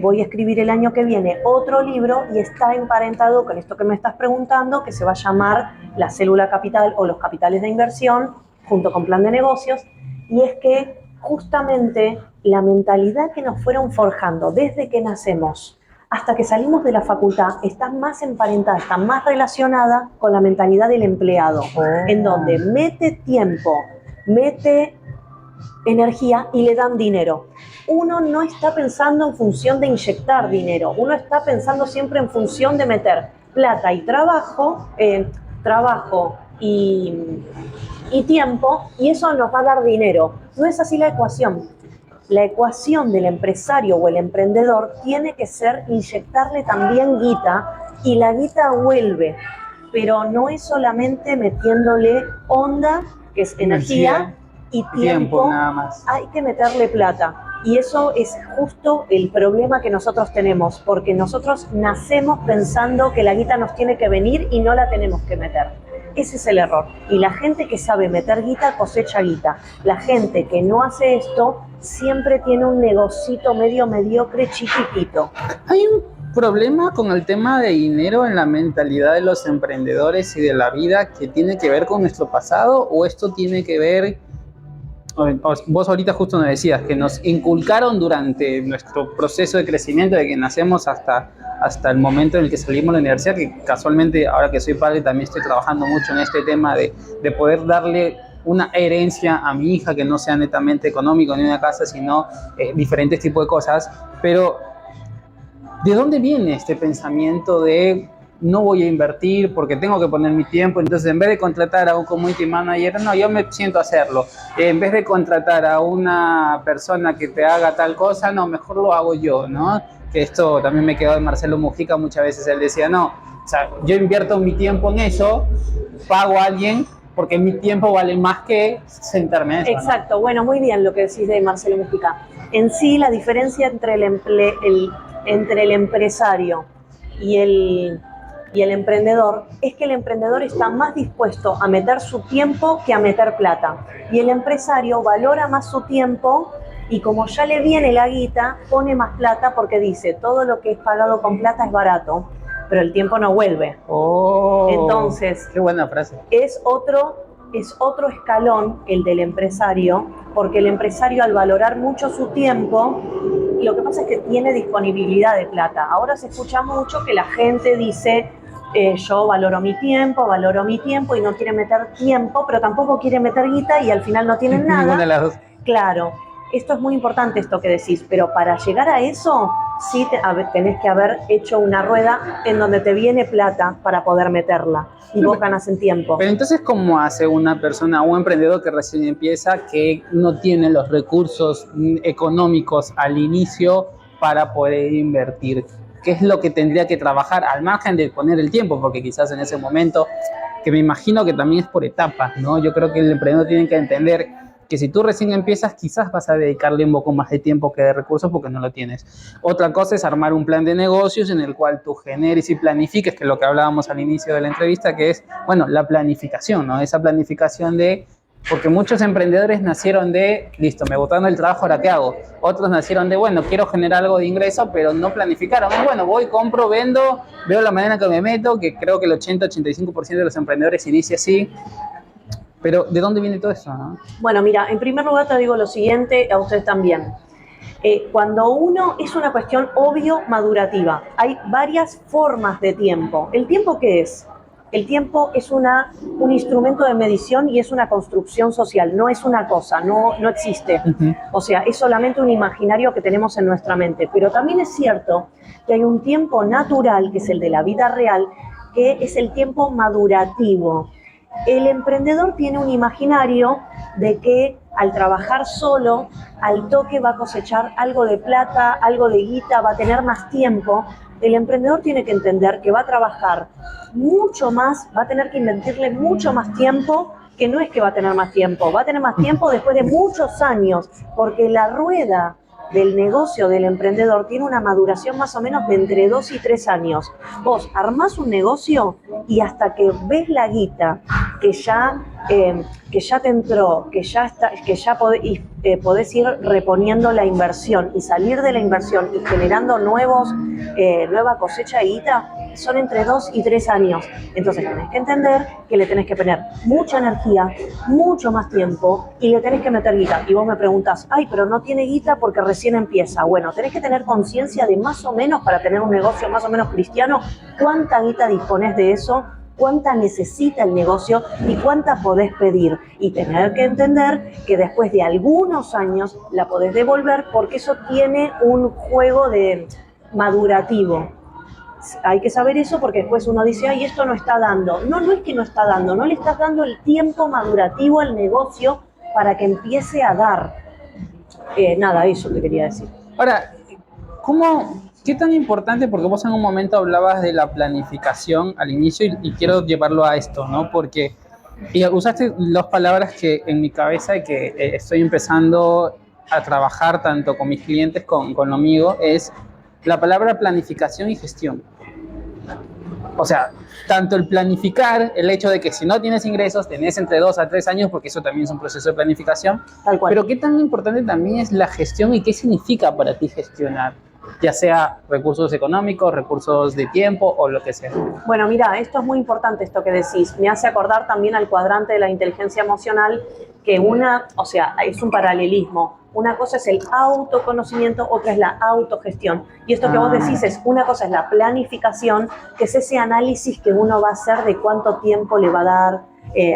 voy a escribir el año que viene otro libro y está emparentado con esto que me estás preguntando, que se va a llamar La Célula Capital o los capitales de inversión, junto con plan de negocios, y es que justamente la mentalidad que nos fueron forjando desde que nacemos hasta que salimos de la facultad está más emparentada, está más relacionada con la mentalidad del empleado, en donde mete tiempo, mete energía y le dan dinero. Uno no está pensando en función de inyectar dinero, uno está pensando siempre en función de meter plata y trabajo y tiempo, y eso nos va a dar dinero. No es así la ecuación. La ecuación del empresario o el emprendedor tiene que ser inyectarle también guita, y la guita vuelve, pero no es solamente metiéndole onda, que es energía, y tiempo, nada más. Hay que meterle plata. Y eso es justo el problema que nosotros tenemos, porque nosotros nacemos pensando que la guita nos tiene que venir y no la tenemos que meter. Ese es el error. Y la gente que sabe meter guita cosecha guita. La gente que no hace esto siempre tiene un negocito medio mediocre chiquitito. Hay un problema con el tema de dinero en la mentalidad de los emprendedores y de la vida que tiene que ver con nuestro pasado, o esto tiene que ver... Vos ahorita justo nos decías que nos inculcaron durante nuestro proceso de crecimiento, de que nacemos hasta el momento en el que salimos de la universidad, que casualmente ahora que soy padre también estoy trabajando mucho en este tema de poder darle una herencia a mi hija que no sea netamente económico ni una casa, sino diferentes tipos de cosas. Pero ¿de dónde viene este pensamiento de no voy a invertir porque tengo que poner mi tiempo? Entonces, en vez de contratar a un community manager, no, yo me siento a hacerlo. En vez de contratar a una persona que te haga tal cosa, no, mejor lo hago yo, ¿no? Que esto también me quedó de Marcelo Mujica, muchas veces él decía, no, o sea, yo invierto mi tiempo en eso, pago a alguien, porque mi tiempo vale más que sentarme en eso. Exacto, ¿no? Bueno, muy bien lo que decís de Marcelo Mujica. En sí, la diferencia entre el empresario y el emprendedor es que el emprendedor está más dispuesto a meter su tiempo que a meter plata. Y el empresario valora más su tiempo y como ya le viene la guita, pone más plata porque dice, todo lo que es pagado con plata es barato, pero el tiempo no vuelve. Entonces, qué buena frase. Es otro escalón el del empresario, porque el empresario al valorar mucho su tiempo, lo que pasa es que tiene disponibilidad de plata. Ahora se escucha mucho que la gente dice, yo valoro mi tiempo y no quiere meter tiempo, pero tampoco quiere meter guita y al final no tienen nada. Ninguna de las dos. Claro, esto es muy importante esto que decís, pero para llegar a eso sí tenés que haber hecho una rueda en donde te viene plata para poder meterla y vos ganas en tiempo. Pero entonces, ¿cómo hace una persona, un emprendedor que recién empieza, que no tiene los recursos económicos al inicio para poder invertir? ¿Qué es lo que tendría que trabajar al margen de poner el tiempo? Porque quizás en ese momento, que me imagino que también es por etapas, ¿no? Yo creo que el emprendedor tiene que entender que si tú recién empiezas, quizás vas a dedicarle un poco más de tiempo que de recursos porque no lo tienes. Otra cosa es armar un plan de negocios en el cual tú generes y planifiques, que es lo que hablábamos al inicio de la entrevista, que es, bueno, la planificación, ¿no? Esa planificación porque muchos emprendedores nacieron de, listo, me botaron el trabajo, ¿ahora qué hago? Otros nacieron de, bueno, quiero generar algo de ingreso, pero no planificaron. Bueno, voy, compro, vendo, veo la manera que me meto, que creo que el 80-85% de los emprendedores inicia así. Pero, ¿de dónde viene todo eso, no? Bueno, mira, en primer lugar te digo lo siguiente, a ustedes también. Cuando uno es una cuestión obvio madurativa, hay varias formas de tiempo. ¿El tiempo qué es? El tiempo es un instrumento de medición y es una construcción social, no es una cosa, no existe. Uh-huh. O sea, es solamente un imaginario que tenemos en nuestra mente. Pero también es cierto que hay un tiempo natural, que es el de la vida real, que es el tiempo madurativo. El emprendedor tiene un imaginario de que al trabajar solo, al toque va a cosechar algo de plata, algo de guita, va a tener más tiempo. El emprendedor tiene que entender que va a trabajar mucho más, va a tener que invertirle mucho más tiempo que no es que va a tener más tiempo, va a tener más tiempo después de muchos años, porque la rueda del negocio del emprendedor tiene una maduración más o menos de entre 2 y 3 años. Vos armás un negocio y hasta que ves la guita que ya te entró, que ya podés ir reponiendo la inversión y salir de la inversión y generando nueva cosecha de guita, son entre 2 y 3 años. Entonces tenés que entender que le tenés que poner mucha energía, mucho más tiempo y le tenés que meter guita. Y vos me preguntás, ay, pero no tiene guita porque recién empieza. Bueno, tenés que tener conciencia de más o menos, para tener un negocio más o menos cristiano, cuánta guita disponés de eso, cuánta necesita el negocio y cuánta podés pedir. Y tener que entender que después de algunos años la podés devolver, porque eso tiene un juego de madurativo. Hay que saber eso, porque después uno dice, ay, esto no está dando. No, no es que no está dando, no le estás dando el tiempo madurativo al negocio para que empiece a dar. Nada, eso te quería decir. Ahora, ¿qué tan importante? Porque vos en un momento hablabas de la planificación al inicio y quiero llevarlo a esto, ¿no? Porque usaste dos palabras que en mi cabeza y que estoy empezando a trabajar tanto con mis clientes como con lo mío, es la palabra planificación y gestión. O sea, tanto el planificar, el hecho de que si no tienes ingresos, tenés entre 2 a 3 años, porque eso también es un proceso de planificación. Tal cual. Pero qué tan importante también es la gestión y qué significa para ti gestionar, ya sea recursos económicos, recursos de tiempo o lo que sea. Bueno, mira, esto es muy importante, esto que decís. Me hace acordar también al cuadrante de la inteligencia emocional, que es un paralelismo. Una cosa es el autoconocimiento, otra es la autogestión. Y esto que vos decís es, una cosa es la planificación, que es ese análisis que uno va a hacer de cuánto tiempo le va a dar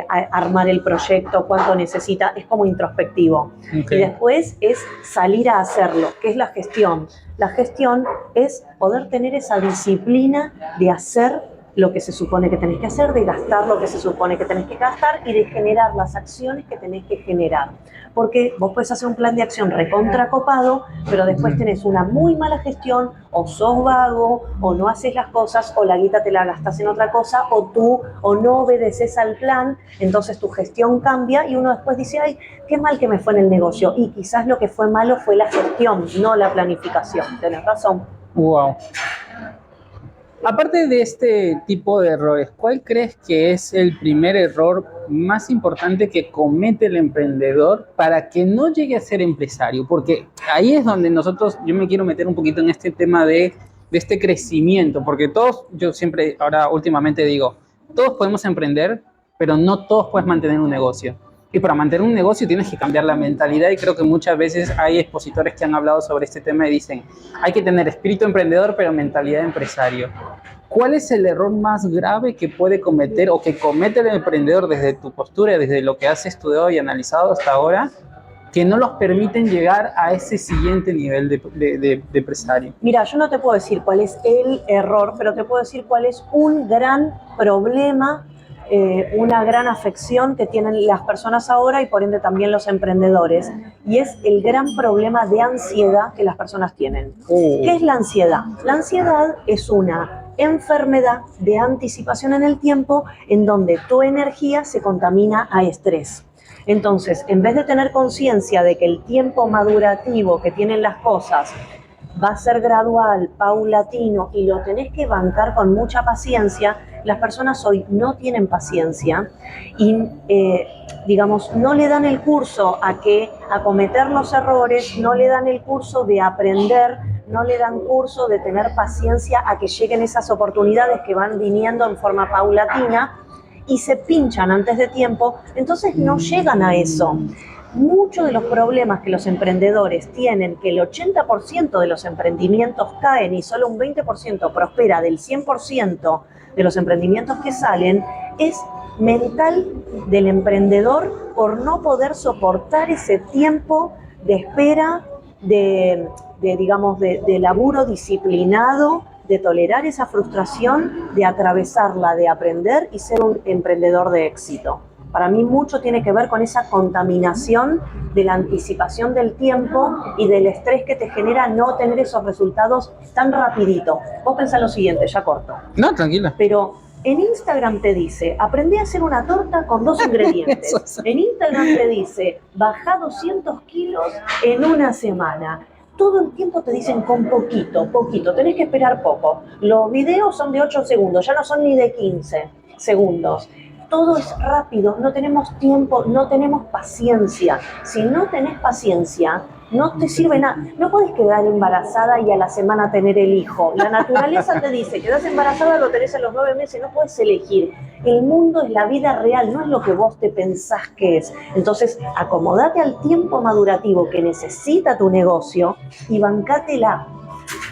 a armar el proyecto, cuánto necesita, es como introspectivo. Okay. Y después es salir a hacerlo, que es la gestión. La gestión es poder tener esa disciplina de hacer lo que se supone que tenés que hacer, de gastar lo que se supone que tenés que gastar y de generar las acciones que tenés que generar. Porque vos podés hacer un plan de acción recontracopado, pero después tenés una muy mala gestión, o sos vago, o no haces las cosas, o la guita te la gastás en otra cosa, o no obedeces al plan, entonces tu gestión cambia y uno después dice, ay, qué mal que me fue en el negocio. Y quizás lo que fue malo fue la gestión, no la planificación. Tenés razón. Wow. Aparte de este tipo de errores, ¿cuál crees que es el primer error más importante que comete el emprendedor para que no llegue a ser empresario? Porque ahí es donde yo me quiero meter un poquito en este tema de este crecimiento, porque todos, yo siempre, ahora últimamente digo, todos podemos emprender, pero no todos puedes mantener un negocio. Y para mantener un negocio tienes que cambiar la mentalidad, y creo que muchas veces hay expositores que han hablado sobre este tema y dicen, hay que tener espíritu emprendedor pero mentalidad de empresario. ¿Cuál es el error más grave que puede cometer o que comete el emprendedor desde tu postura, desde lo que has estudiado y analizado hasta ahora, que no los permiten llegar a ese siguiente nivel de empresario? Mira, yo no te puedo decir cuál es el error, pero te puedo decir cuál es un gran problema, una gran afección que tienen las personas ahora y por ende también los emprendedores, y es el gran problema de ansiedad que las personas tienen. ¿Qué es la ansiedad? La ansiedad es una enfermedad de anticipación en el tiempo en donde tu energía se contamina a estrés. Entonces, en vez de tener conciencia de que el tiempo madurativo que tienen las cosas va a ser gradual, paulatino y lo tenés que bancar con mucha paciencia, las personas hoy no tienen paciencia y, no le dan el curso a cometer los errores, no le dan el curso de aprender, no le dan curso de tener paciencia a que lleguen esas oportunidades que van viniendo en forma paulatina y se pinchan antes de tiempo, entonces no llegan a eso. Muchos de los problemas que los emprendedores tienen, que el 80% de los emprendimientos caen y solo un 20% prospera del 100% de los emprendimientos que salen, es mental del emprendedor por no poder soportar ese tiempo de espera, de laburo disciplinado, de tolerar esa frustración, de atravesarla, de aprender y ser un emprendedor de éxito. Para mí mucho tiene que ver con esa contaminación de la anticipación del tiempo y del estrés que te genera no tener esos resultados tan rapidito. Vos pensás lo siguiente, ya corto. No, tranquila. Pero En Instagram te dice, aprendí a hacer una torta con 2 ingredientes. En Instagram te dice, bajá 200 kilos en una semana. Todo el tiempo te dicen con poquito, tenés que esperar poco. Los videos son de 8 segundos, ya no son ni de 15 segundos. Todo es rápido, no tenemos tiempo, no tenemos paciencia. Si no tenés paciencia, no te sirve nada. No podés quedar embarazada y a la semana tener el hijo. La naturaleza te dice, quedás embarazada, lo tenés a los 9 meses, no podés elegir. El mundo es la vida real, no es lo que vos te pensás que es. Entonces, acomodate al tiempo madurativo que necesita tu negocio y bancátela.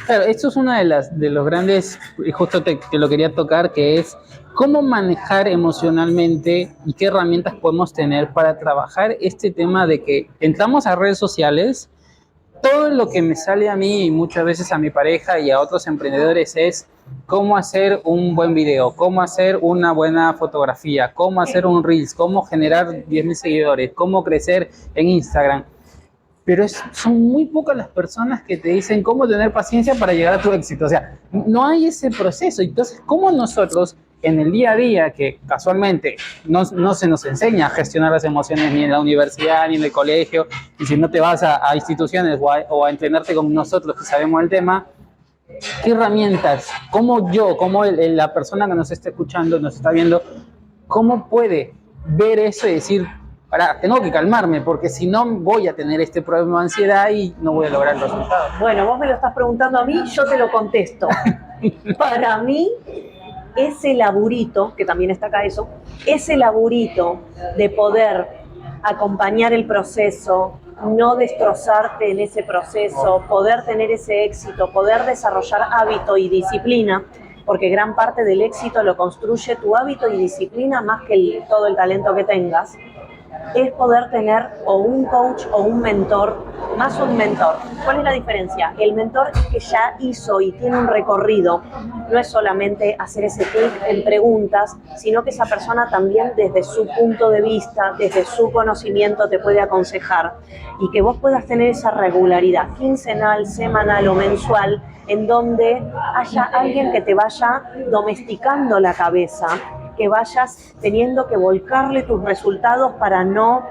Claro, esto es una de los grandes, y justo te lo quería tocar, que es cómo manejar emocionalmente y qué herramientas podemos tener para trabajar este tema de que entramos a redes sociales, todo lo que me sale a mí y muchas veces a mi pareja y a otros emprendedores es cómo hacer un buen video, cómo hacer una buena fotografía, cómo hacer un Reels, cómo generar 10.000 seguidores, cómo crecer en Instagram. Pero son muy pocas las personas que te dicen cómo tener paciencia para llegar a tu éxito. O sea, no hay ese proceso. Entonces, ¿cómo nosotros en el día a día, que casualmente no se nos enseña a gestionar las emociones ni en la universidad ni en el colegio, y si no te vas a instituciones o a entrenarte con nosotros que sabemos el tema, qué herramientas, cómo yo, cómo la persona que nos está escuchando, nos está viendo, cómo puede ver eso y decir, pará, tengo que calmarme porque si no voy a tener este problema de ansiedad y no voy a lograr el resultado? Bueno, vos me lo estás preguntando a mí, yo te lo contesto. Para mí, ese laburito, que también está acá eso, ese laburito de poder acompañar el proceso, no destrozarte en ese proceso, poder tener ese éxito, poder desarrollar hábito y disciplina, porque gran parte del éxito lo construye tu hábito y disciplina más que todo el talento que tengas, es poder tener o un coach o un mentor, más un mentor. ¿Cuál es la diferencia? El mentor es que ya hizo y tiene un recorrido, no es solamente hacer ese clic en preguntas, sino que esa persona también desde su punto de vista, desde su conocimiento te puede aconsejar y que vos puedas tener esa regularidad quincenal, semanal o mensual en donde haya alguien que te vaya domesticando la cabeza, que vayas teniendo que volcarle tus resultados para no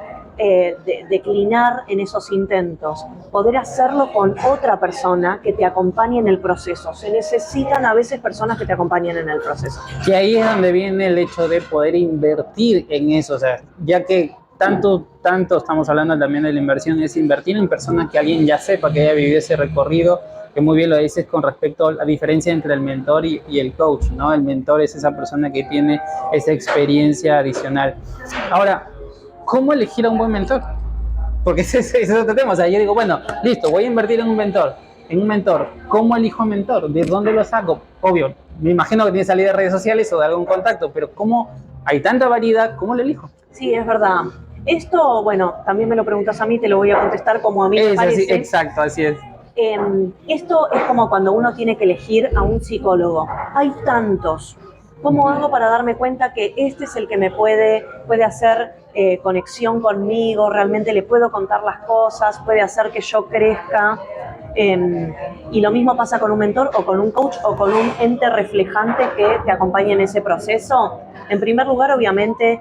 declinar en esos intentos. Poder hacerlo con otra persona que te acompañe en el proceso. Se necesitan a veces personas que te acompañen en el proceso. Y ahí es donde viene el hecho de poder invertir en eso, o sea, ya que tanto estamos hablando también de la inversión, es invertir en personas que alguien ya sepa, que haya vivido ese recorrido, que muy bien lo dices con respecto a la diferencia entre el mentor y el coach, ¿no? El mentor es esa persona que tiene esa experiencia adicional. Ahora, ¿cómo elegir a un buen mentor? Porque ese es otro tema. O sea, yo digo, bueno, listo, voy a invertir en un mentor. ¿Cómo elijo mentor? ¿De dónde lo saco? Obvio, me imagino que tiene salida de redes sociales o de algún contacto, pero ¿cómo hay tanta variedad? ¿Cómo lo elijo? Sí, es verdad. Esto, bueno, también me lo preguntas a mí, te lo voy a contestar como a mí me parece. Sí, exacto, así es. Esto es como cuando uno tiene que elegir a un psicólogo. Hay tantos. ¿Cómo hago para darme cuenta que este es el que me puede hacer conexión conmigo? Realmente le puedo contar las cosas, puede hacer que yo crezca. Y lo mismo pasa con un mentor o con un coach o con un ente reflejante que te acompañe en ese proceso. En primer lugar, obviamente,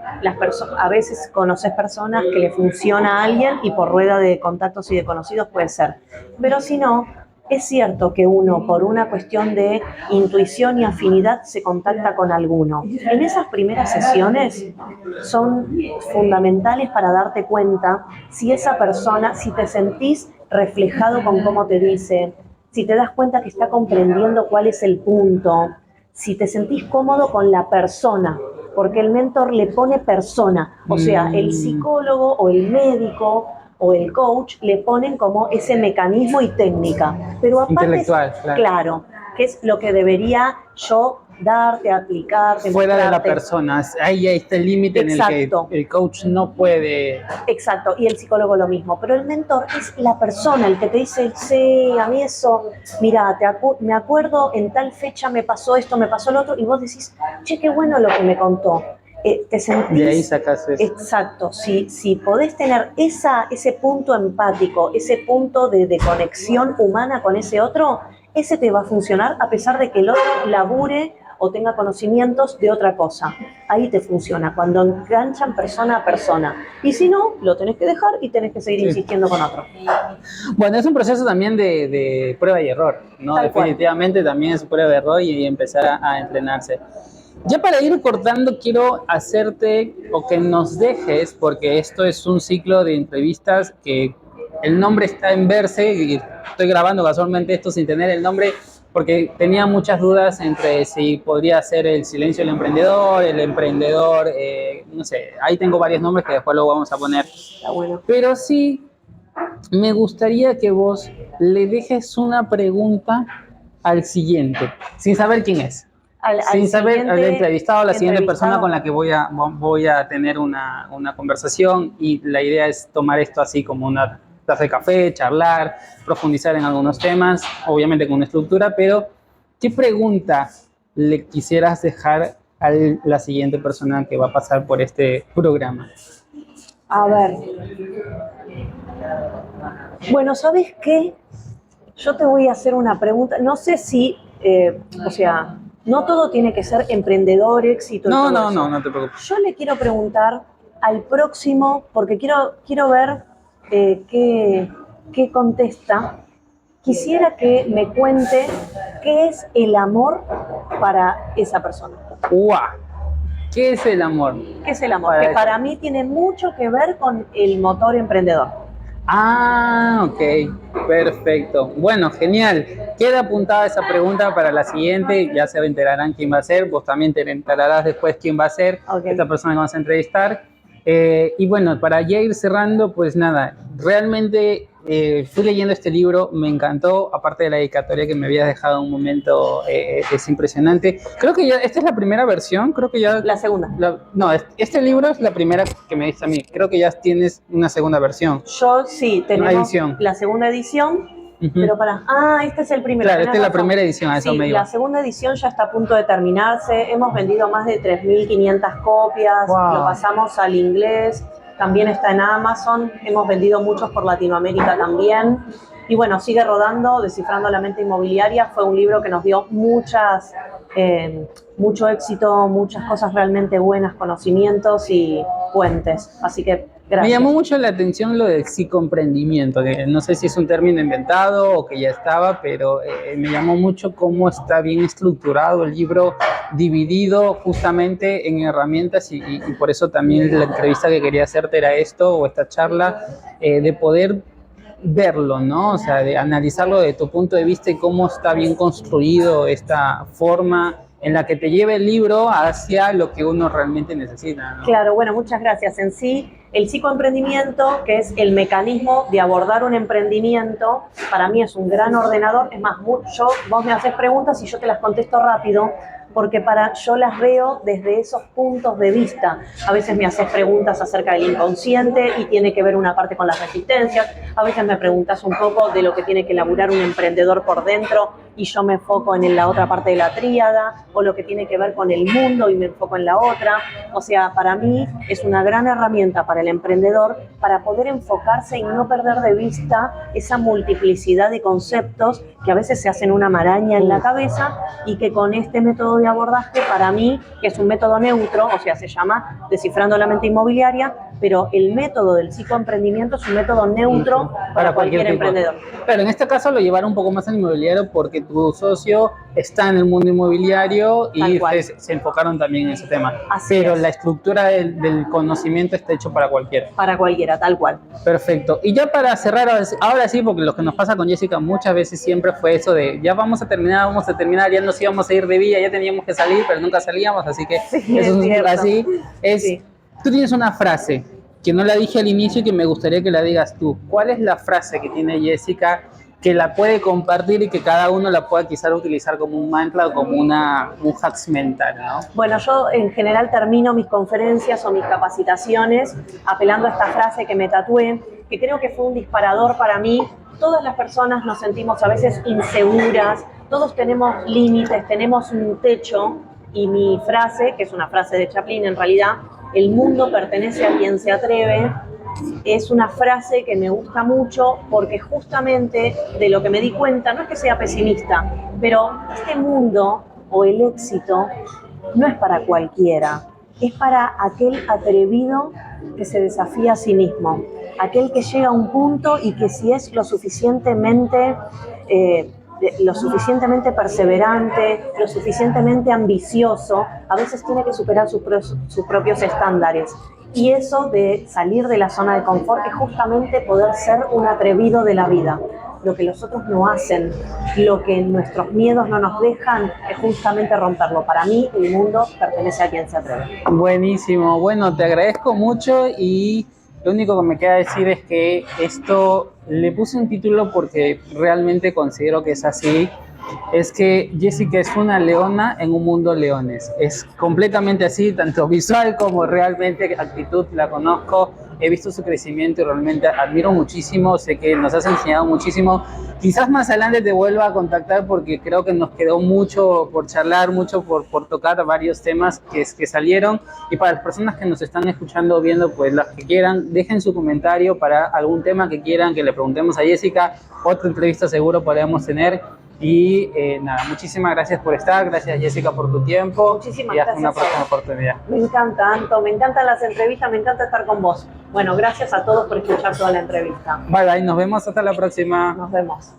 a veces conoces personas que le funciona a alguien y por rueda de contactos y de conocidos puede ser. Pero si no, es cierto que uno, por una cuestión de intuición y afinidad, se contacta con alguno. En esas primeras sesiones son fundamentales para darte cuenta si esa persona, si te sentís reflejado con cómo te dice, si te das cuenta que está comprendiendo cuál es el punto, si te sentís cómodo con la persona, porque el mentor le pone persona, o sea, el psicólogo o el médico o el coach le ponen como ese mecanismo y técnica, pero aparte intelectual, claro, que es lo que debería yo darte, aplicarte, fuera mostrarte. De la persona, ahí está el límite en el que el coach no puede. Exacto, y el psicólogo lo mismo, pero el mentor es la persona, el que te dice, sí, a mí eso, mira, me acuerdo en tal fecha me pasó esto, me pasó lo otro, y vos decís, che, qué bueno lo que me contó. Te sentís, de ahí sacas eso. Exacto, si podés tener ese punto empático, ese punto de conexión humana con ese otro, ese te va a funcionar a pesar de que el otro labure o tenga conocimientos de otra cosa. Ahí te funciona, cuando enganchan persona a persona. Y si no, lo tenés que dejar y tenés que seguir insistiendo con otro. Bueno, es un proceso también de prueba y error, ¿no? Tal cual. Definitivamente también es prueba y error y empezar a entrenarse. Ya para ir cortando, quiero hacerte o que nos dejes, porque esto es un ciclo de entrevistas que el nombre está en verse y estoy grabando casualmente esto sin tener el nombre porque tenía muchas dudas entre si podría ser el silencio del emprendedor, no sé, ahí tengo varios nombres que después lo vamos a poner. Está bueno. Pero sí, me gustaría que vos le dejes una pregunta al siguiente, sin saber quién es. Sin saber al entrevistado, la siguiente persona con la que voy a tener una conversación, y la idea es tomar esto así como una taza de café, charlar, profundizar en algunos temas, obviamente con una estructura, pero ¿qué pregunta le quisieras dejar a la siguiente persona que va a pasar por este programa? A ver. Bueno, ¿sabes qué? Yo te voy a hacer una pregunta. No sé si, o sea, no todo tiene que ser emprendedor, éxito. No te preocupes. Yo le quiero preguntar al próximo, porque quiero ver qué contesta. Quisiera que me cuente qué es el amor para esa persona. ¡Guau! ¿Qué es el amor? ¿Qué es el amor? Que para mí tiene mucho que ver con el motor emprendedor. Ah, ok, perfecto. Bueno, genial. Queda apuntada esa pregunta para la siguiente, ya se enterarán quién va a ser, vos también te enterarás después quién va a ser esta persona que vamos a entrevistar. Y bueno, para ya ir cerrando, pues nada, realmente fui leyendo este libro, me encantó, aparte de la dedicatoria que me habías dejado en un momento, es impresionante. Creo que ya, esta es la primera versión, creo que ya... La segunda. No, este libro es la primera que me diste a mí, creo que ya tienes una segunda versión. Yo sí, tenemos la segunda edición. Pero este es el primero. Claro, esta es la primera edición, a eso me iba. La segunda edición ya está a punto de terminarse. Hemos vendido más de 3.500 copias. Wow. Lo pasamos al inglés. También está en Amazon. Hemos vendido muchos por Latinoamérica también. Y bueno, sigue rodando. Descifrando la mente inmobiliaria. Fue un libro que nos dio mucho éxito, muchas cosas realmente buenas, conocimientos y puentes. Así que gracias. Me llamó mucho la atención lo del psicoemprendimiento, que no sé si es un término inventado o que ya estaba, pero me llamó mucho cómo está bien estructurado el libro, dividido justamente en herramientas y por eso también la entrevista que quería hacerte era esto, o esta charla, de poder verlo, ¿no? O sea, de analizarlo desde tu punto de vista y cómo está bien construido esta forma en la que te lleva el libro hacia lo que uno realmente necesita, ¿no? Claro, bueno, muchas gracias. En sí, el psicoemprendimiento, que es el mecanismo de abordar un emprendimiento, para mí es un gran ordenador. Es más, vos me haces preguntas y yo te las contesto rápido, porque yo las veo desde esos puntos de vista. A veces me haces preguntas acerca del inconsciente y tiene que ver una parte con las resistencias. A veces me preguntas un poco de lo que tiene que elaborar un emprendedor por dentro y yo me enfoco en la otra parte de la tríada, o lo que tiene que ver con el mundo y me enfoco en la otra. O sea, para mí es una gran herramienta para el emprendedor para poder enfocarse y no perder de vista esa multiplicidad de conceptos que a veces se hacen una maraña en la cabeza, y que con este método de abordaje, para mí, que es un método neutro, o sea, se llama Descifrando la mente inmobiliaria, pero el método del psicoemprendimiento es un método neutro para cualquier emprendedor. Pero en este caso lo llevaron un poco más al inmobiliario porque tu socio está en el mundo inmobiliario y se enfocaron también en ese tema. Pero la estructura del conocimiento está hecho para cualquiera. Para cualquiera, tal cual. Perfecto. Y ya para cerrar, ahora sí, porque lo que nos pasa con Jessica muchas veces siempre fue eso de ya vamos a terminar, ya nos íbamos a ir de villa, ya teníamos que salir, pero nunca salíamos, así que sí, eso es así. Sí. Tú tienes una frase que no la dije al inicio y que me gustaría que la digas tú. ¿Cuál es la frase que tiene Jessica que la puede compartir y que cada uno la pueda quizás utilizar como un mantra o como un hacks mental, ¿no? Bueno, yo en general termino mis conferencias o mis capacitaciones apelando a esta frase que me tatué, que creo que fue un disparador para mí. Todas las personas nos sentimos a veces inseguras, todos tenemos límites, tenemos un techo, y mi frase, que es una frase de Chaplin en realidad, el mundo pertenece a quien se atreve, es una frase que me gusta mucho porque justamente de lo que me di cuenta, no es que sea pesimista, pero este mundo o el éxito no es para cualquiera, es para aquel atrevido que se desafía a sí mismo, aquel que llega a un punto y que si es lo suficientemente perseverante, lo suficientemente ambicioso, a veces tiene que superar sus propios estándares. Y eso de salir de la zona de confort es justamente poder ser un atrevido de la vida. Lo que los otros no hacen, lo que nuestros miedos no nos dejan, es justamente romperlo. Para mí, el mundo pertenece a quien se atreve. Buenísimo. Bueno, te agradezco mucho y lo único que me queda decir es que esto le puse un título porque realmente considero que es así. Es que Jessica es una leona en un mundo leones. Es completamente así, tanto visual como realmente actitud. La conozco, he visto su crecimiento y realmente admiro muchísimo. Sé que nos has enseñado muchísimo. Quizás más adelante te vuelva a contactar porque creo que nos quedó mucho por charlar, mucho por tocar varios temas que salieron. Y para las personas que nos están escuchando o viendo, pues las que quieran, dejen su comentario para algún tema que quieran que le preguntemos a Jessica. Otra entrevista seguro podemos tener. Y nada, muchísimas gracias por estar, gracias Jessica por tu tiempo. Muchísimas y hasta gracias. una próxima oportunidad. Me encanta, Anto, me encantan las entrevistas, me encanta estar con vos. Bueno, gracias a todos por escuchar toda la entrevista. Bye bye, nos vemos hasta la próxima. Nos vemos.